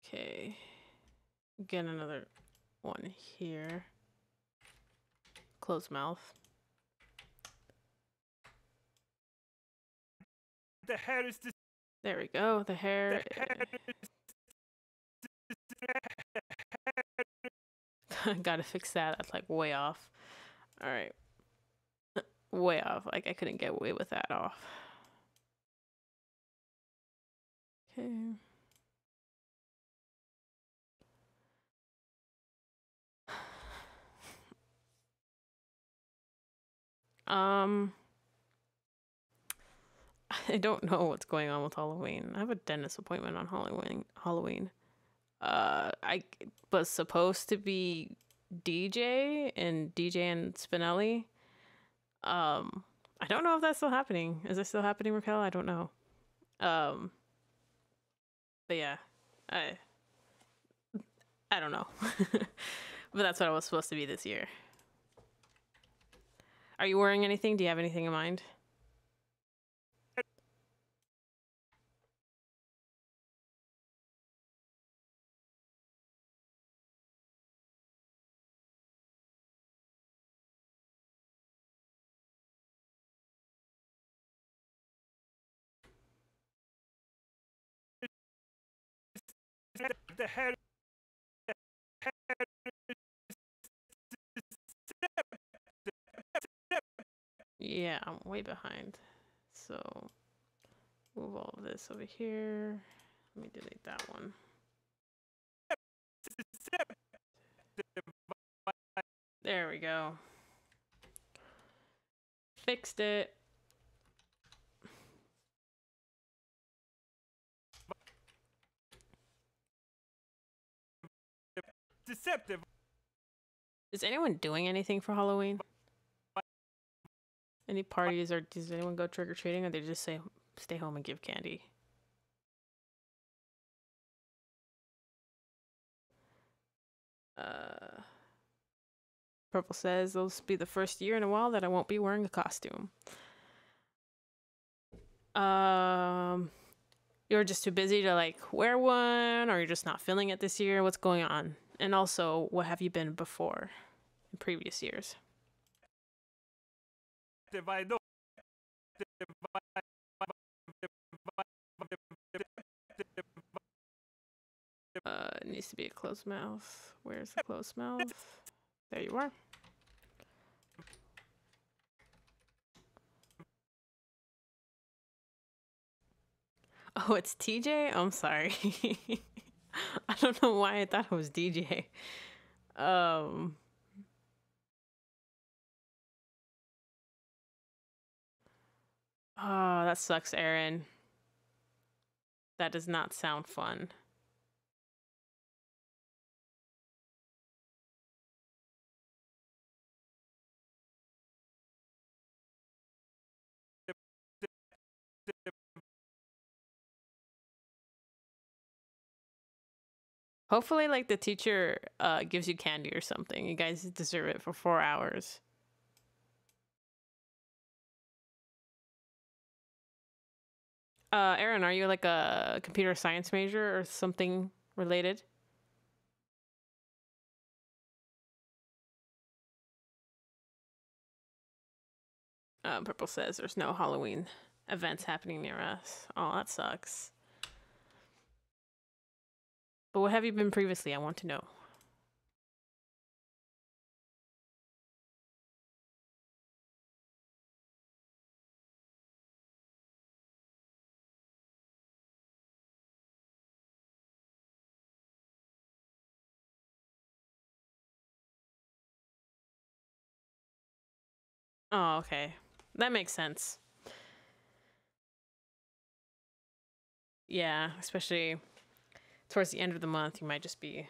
Okay, get another one here. Closed mouth.
The hair is
There we go. The hair. Gotta fix that. That's like way off. All right. Way off. Like I couldn't get away with that off. Okay. I don't know what's going on with Halloween. I have a dentist appointment on Halloween. I was supposed to be DJ and Spinelli. I don't know if that's still happening. Is it still happening, Raquel? I don't know. But yeah, I don't know. But that's what I was supposed to be this year. Are you wearing anything? Do you have anything in mind?
the hair.
Yeah, I'm way behind. So move all of this over here. Let me delete that one. There we go. Fixed it.
Deceptive.
Is anyone doing anything for Halloween? Any parties, or does anyone go trick-or-treating, or they just say stay home and give candy? Purple says this will be the first year in a while that I won't be wearing a costume. You're just too busy to like wear one, or you're just not feeling it this year? What's going on? And also, what have you been before in previous years? It needs to be a closed mouth. Where's the closed mouth? There you are. Oh, it's TJ? I'm sorry. I don't know why I thought it was DJ. Oh, that sucks, Aaron. That does not sound fun. Hopefully, like, the teacher gives you candy or something. You guys deserve it for 4 hours. Aaron, are you like a computer science major or something related? Purple says there's no Halloween events happening near us. Oh, that sucks. But what have you been previously? I want to know. Oh, okay. That makes sense. Yeah, especially towards the end of the month, you might just be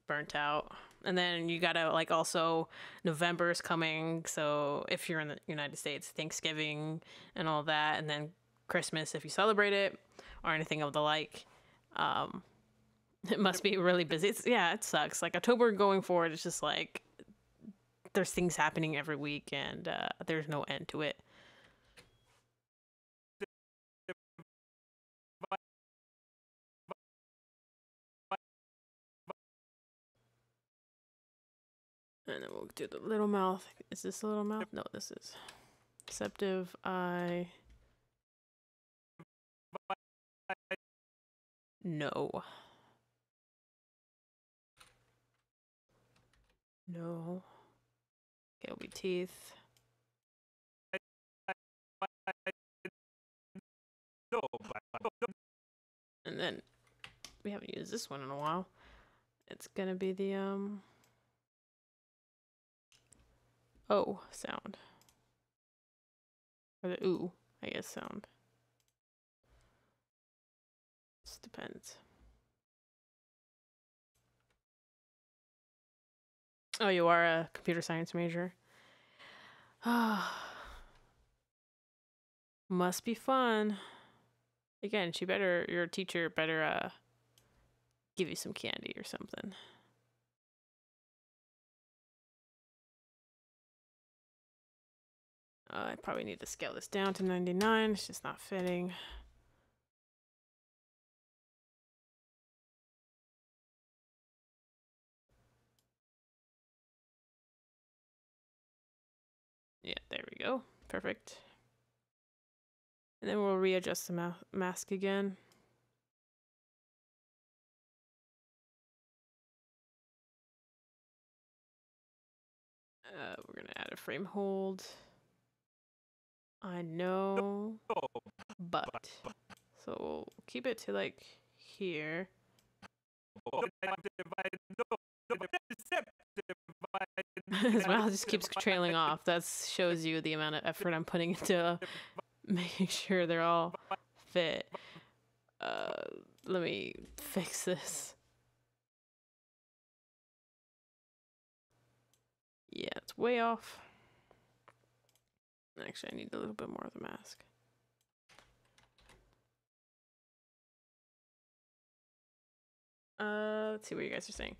burnt out. And then you gotta, like, also November is coming, so if you're in the United States, Thanksgiving and all that, and then Christmas if you celebrate it, or anything of the like. It must be really busy. Yeah, it sucks. Like, October going forward, it's just like there's things happening every week, and there's no end to it. And then we'll do the little mouth. Is this a little mouth? No, this is receptive eye. No. No. Okay, it'll be teeth. And then we haven't used this one in a while. It's gonna be the O sound. Or the ooh, I guess, sound. Just depends. Oh, you are a computer science major? Must be fun. Again, your teacher better give you some candy or something. I probably need to scale this down to 99. It's just not fitting. Yeah, there we go. Perfect. And then we'll readjust the mask again. We're gonna add a frame hold. I know, but so we'll keep it to like here. His mouth just keeps trailing off. That shows you the amount of effort I'm putting into making sure they're all fit. Let me fix this. Yeah, it's way off. Actually, I need a little bit more of the mask. Let's see what you guys are saying.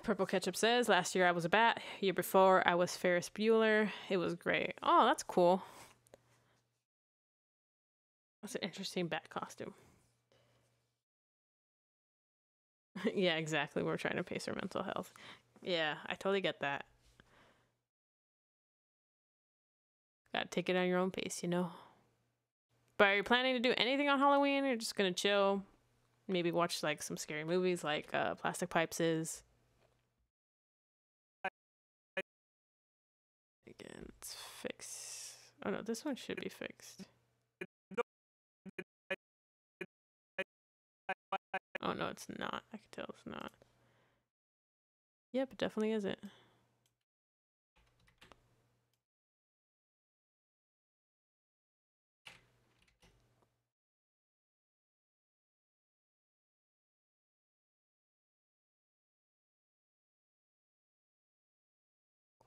Purple Ketchup says, last year I was a bat. Year before I was Ferris Bueller. It was great. Oh, that's cool. That's an interesting bat costume. Yeah, exactly. We're trying to pace our mental health. Yeah, I totally get that. Gotta take it on your own pace, you know? But are you planning to do anything on Halloween? Or you're just gonna chill? Maybe watch like some scary movies like Plastic Pipes is. Again, it's fixed. Oh no, this one should be fixed. Oh no, it's not. I can tell it's not. Yep, it definitely isn't.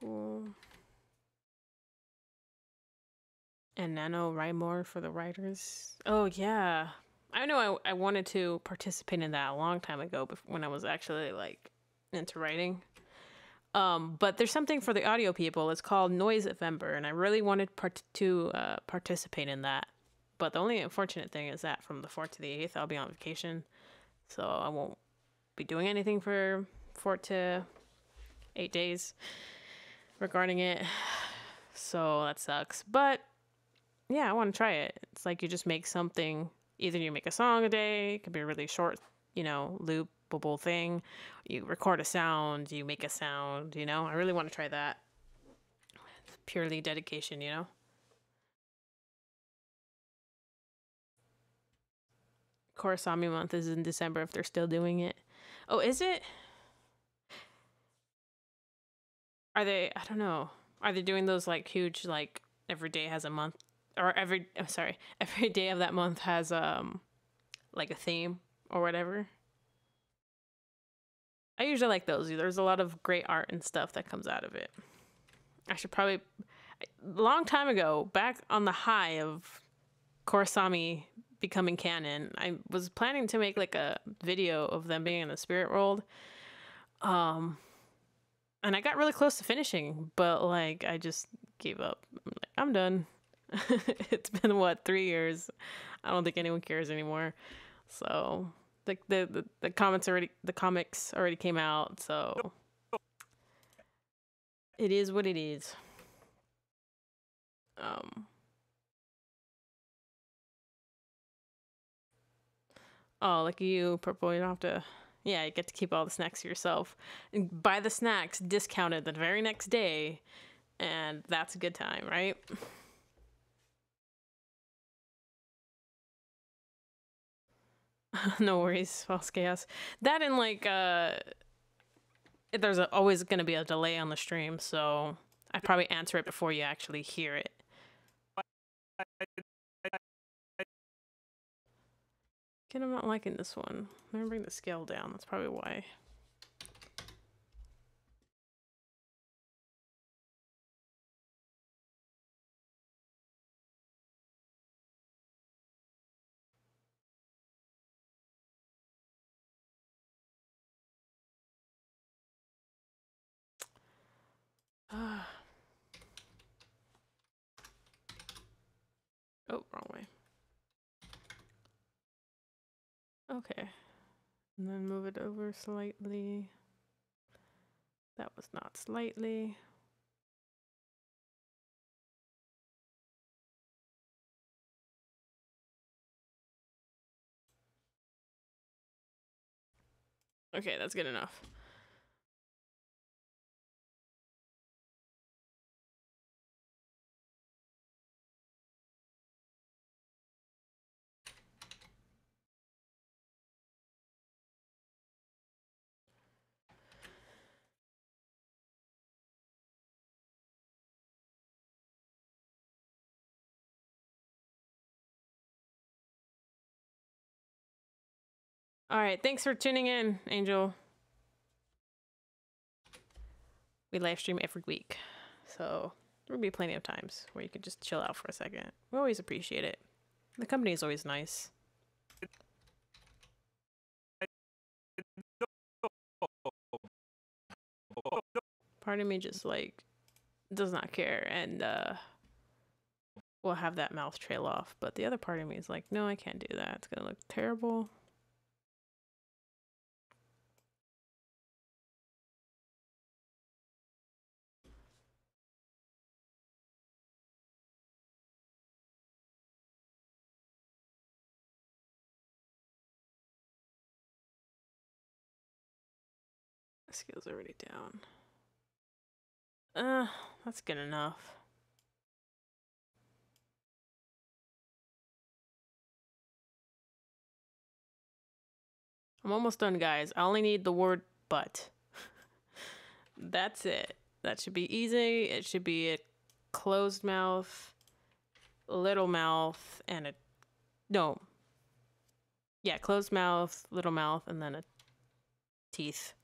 Cool. And NaNoWriMo for the writers. Oh yeah, I know. I wanted to participate in that a long time ago, when I was actually like into writing. But there's something for the audio people. It's called Noisevember, and I really wanted to participate in that. But the only unfortunate thing is that from the 4th to the 8th, I'll be on vacation, so I won't be doing anything for 4 to 8 days regarding it. So that sucks. But yeah, I want to try it. It's like you just make something, either you make a song a day, it could be a really short, loopable thing. You record a sound, you make a sound, I really want to try that. It's purely dedication, Korosami month is in December if they're still doing it. Oh, is it? Are they, I don't know. Are they doing those like huge, like every day has a month, or every day of that month has like a theme or whatever? I usually like those. There's a lot of great art and stuff that comes out of it. I should probably, a long time ago, back on the high of Korosami becoming canon, I was planning to make like a video of them being in the spirit world. And I got really close to finishing, but like I just gave up. I'm done. It's been what, 3 years? I don't think anyone cares anymore. So the comics already came out, so it is what it is. Oh, lucky you, Purple. You don't have to. Yeah, you get to keep all the snacks to yourself. And buy the snacks discounted the very next day, and that's a good time, right? No worries, false chaos. That and like, there's always going to be a delay on the stream, so I'd probably answer it before you actually hear it. Again, I'm not liking this one. I'm gonna bring the scale down. That's probably why. Oh, wrong way. Okay. And then move it over slightly. That was not slightly. Okay, that's good enough. All right, thanks for tuning in, Angel. We live stream every week, so there will be plenty of times where you can just chill out for a second. We always appreciate it. The company is always nice. Part of me just like does not care and will have that mouth trail off, but the other part of me is like, no, I can't do that. It's gonna look terrible. Scale's already down. That's good enough. I'm almost done, guys. I only need the word but. That's it. That should be easy. It should be a closed mouth, little mouth, and a... No. Yeah, closed mouth, little mouth, and then a teeth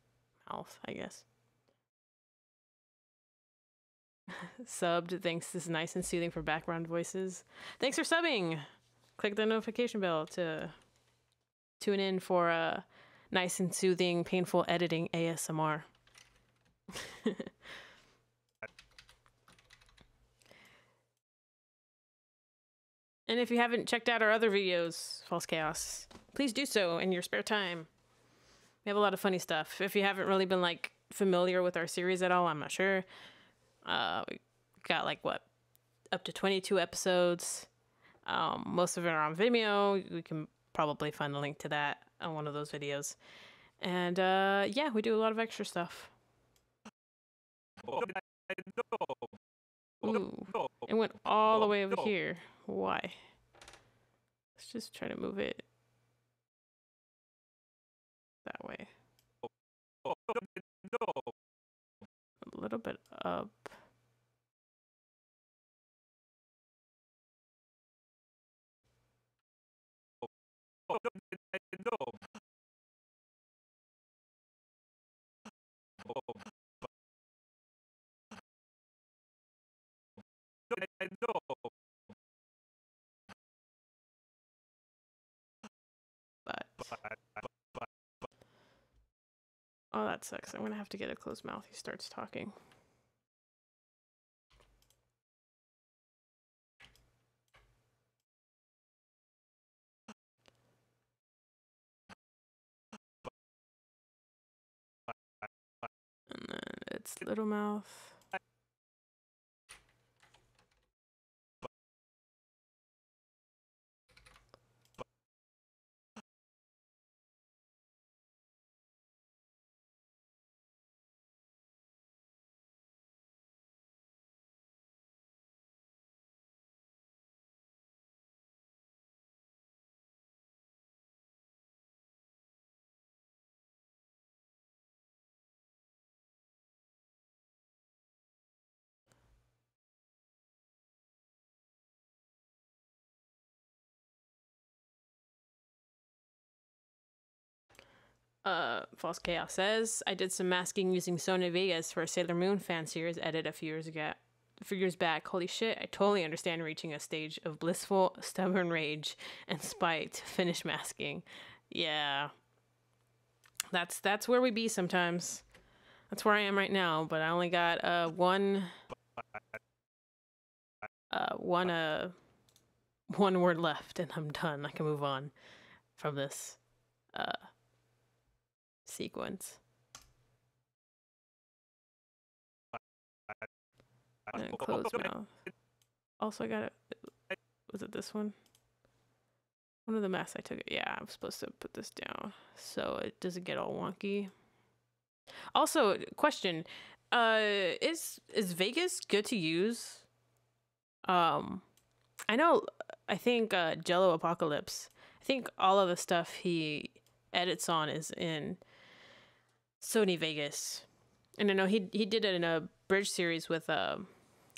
mouth, I guess. Subbed. Thanks. This is nice and soothing for background voices. Thanks for subbing. Click the notification bell to tune in for a nice and soothing, painful editing ASMR. And if you haven't checked out our other videos, False Chaos, please do so in your spare time. We have a lot of funny stuff. If you haven't really been like familiar with our series at all, I'm not sure. We got like what, up to 22 episodes. Most of it are on Vimeo. We can probably find a link to that on one of those videos. And yeah, we do a lot of extra stuff. Ooh, it went all the way over here. Why? Let's just try to move it that way. A little bit up. But oh, that sucks. I'm gonna have to get a closed mouth. He starts talking. And then it's little mouth. False Chaos says, I did some masking using Sony Vegas for a Sailor Moon fan series edit a few years back. Holy shit, I totally understand reaching a stage of blissful, stubborn rage and spite to finish masking. Yeah. That's where we be sometimes. That's where I am right now, but I only got one word left and I'm done. I can move on from this sequence. And close mouth. Also, I got it. Was it this one? One of the masks I took. Yeah, I'm supposed to put this down so it doesn't get all wonky. Also, question: is Vegas good to use? I know. I think Jello Apocalypse. I think all of the stuff he edits on is in Sony Vegas, and I know he did it in a bridge series with I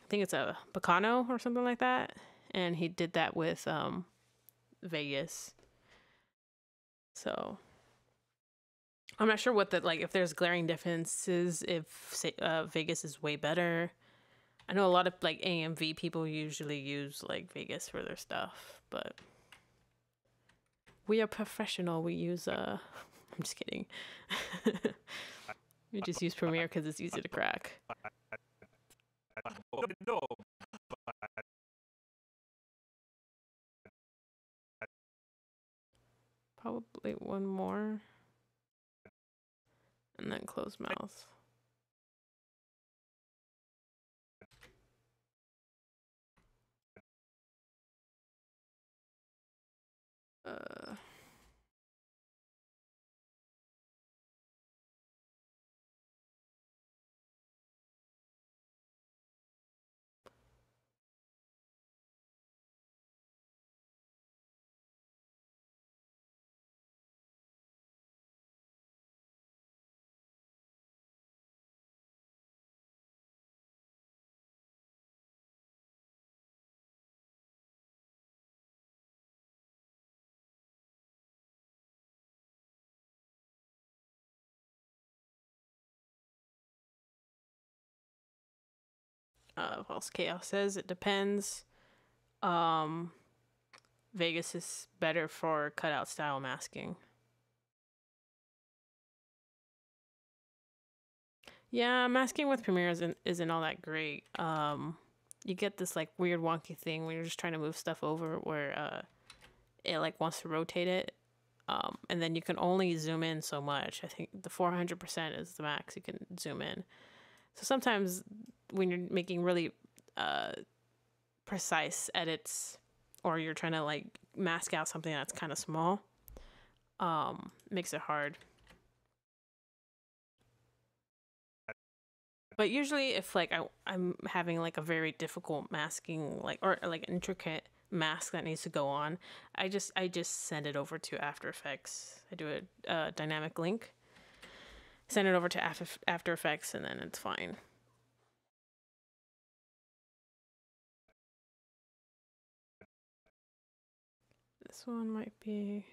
think it's a Bacano or something like that, and he did that with Vegas. So I'm not sure what the if there's glaring differences if Vegas is way better. I know a lot of AMV people usually use Vegas for their stuff, but we are professional. We use I'm just kidding. We just use Premiere because it's easy to crack. Probably one more. And then close mouth. False Chaos says it depends. Vegas is better for cutout style masking. Yeah, masking with Premiere isn't all that great. You get this weird wonky thing when you're just trying to move stuff over where it wants to rotate it. And then you can only zoom in so much. I think the 400% is the max you can zoom in. So sometimes when you're making really precise edits, or you're trying to like mask out something that's kind of small, makes it hard. But usually if like I'm having like a very difficult masking, like, or like intricate mask that needs to go on, I just send it over to After Effects. I do a dynamic link, send it over to After Effects, and then it's fine. This one might be...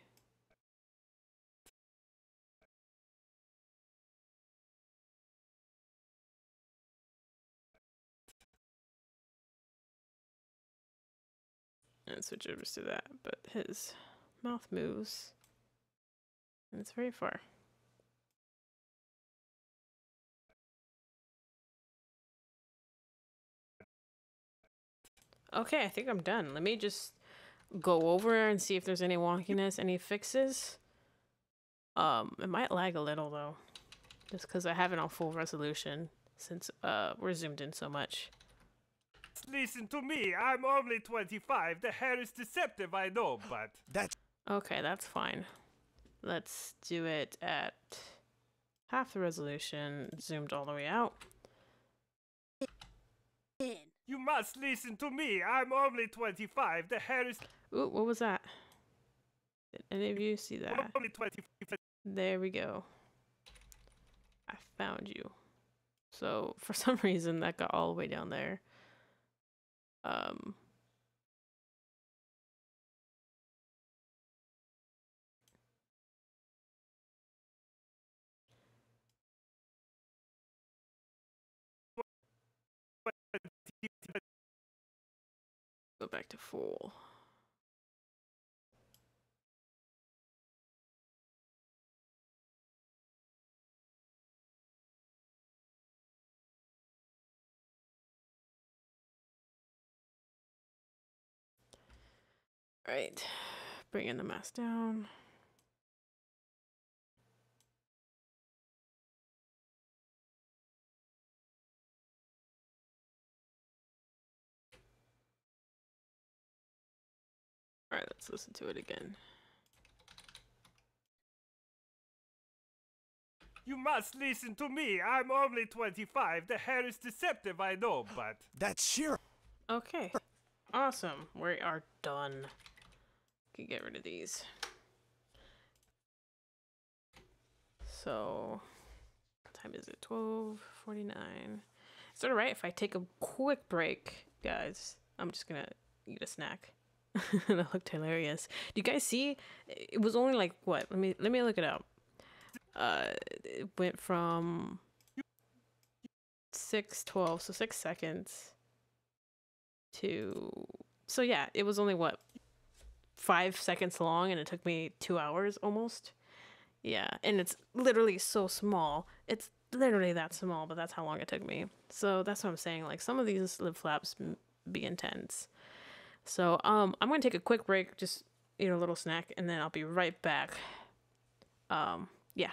and switch over to that, but his mouth moves and it's very far. Okay, I think I'm done. Let me just go over and see if there's any wonkiness, any fixes. It might lag a little though, just because I have it on full resolution since we're zoomed in so much.
Listen to me, I'm only 25. The hair is deceptive, I know, but...
That's...
Okay, that's fine. Let's do it at half the resolution, zoomed all the way out.
You must listen to me, I'm only 25. The hair is...
Ooh, what was that? Did any of you see that?
Only 25.
There we go. I found you. So, for some reason, that got all the way down there. Go back to full. Right, bringing the mask down. All right, let's listen to it again.
You must listen to me, I'm only 25. The hair is deceptive, I know, but...
That's sheer...
Okay, awesome. We are done. Can get rid of these. So, what time is it? 12:49. Is it alright if I take a quick break, guys? I'm just gonna eat a snack. That looked hilarious. Do you guys see? It was only like what? Let me look it up. It went from 6:12, so 6 seconds to... So yeah, it was only what? 5 seconds long, and it took me 2 hours almost. Yeah, and it's literally so small. It's literally that small, but that's how long it took me. So that's what I'm saying. Like, some of these lip flaps be intense. So I'm gonna take a quick break, just eat a little snack, and then I'll be right back. Yeah.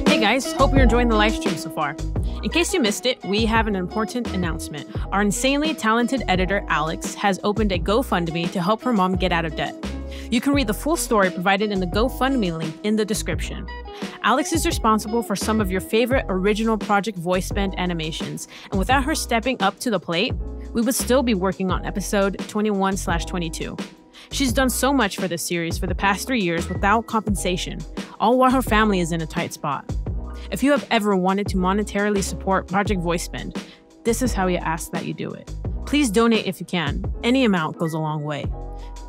Hey guys, hope you're enjoying the live stream so far. In case you missed it, we have an important announcement. Our insanely talented editor, Alex, has opened a GoFundMe to help her mom get out of debt. You can read the full story provided in the GoFundMe link in the description. Alex is responsible for some of your favorite original Project Voicebend animations, and without her stepping up to the plate, we would still be working on episode 21/22. She's done so much for this series for the past 3 years without compensation, all while her family is in a tight spot. If you have ever wanted to monetarily support Project Voicebend, this is how you ask that you do it. Please donate if you can. Any amount goes a long way.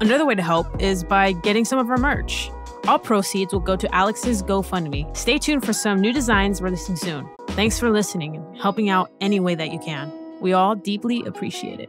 Another way to help is by getting some of our merch. All proceeds will go to Alex's GoFundMe. Stay tuned for some new designs releasing soon. Thanks for listening and helping out any way that you can. We all deeply appreciate it.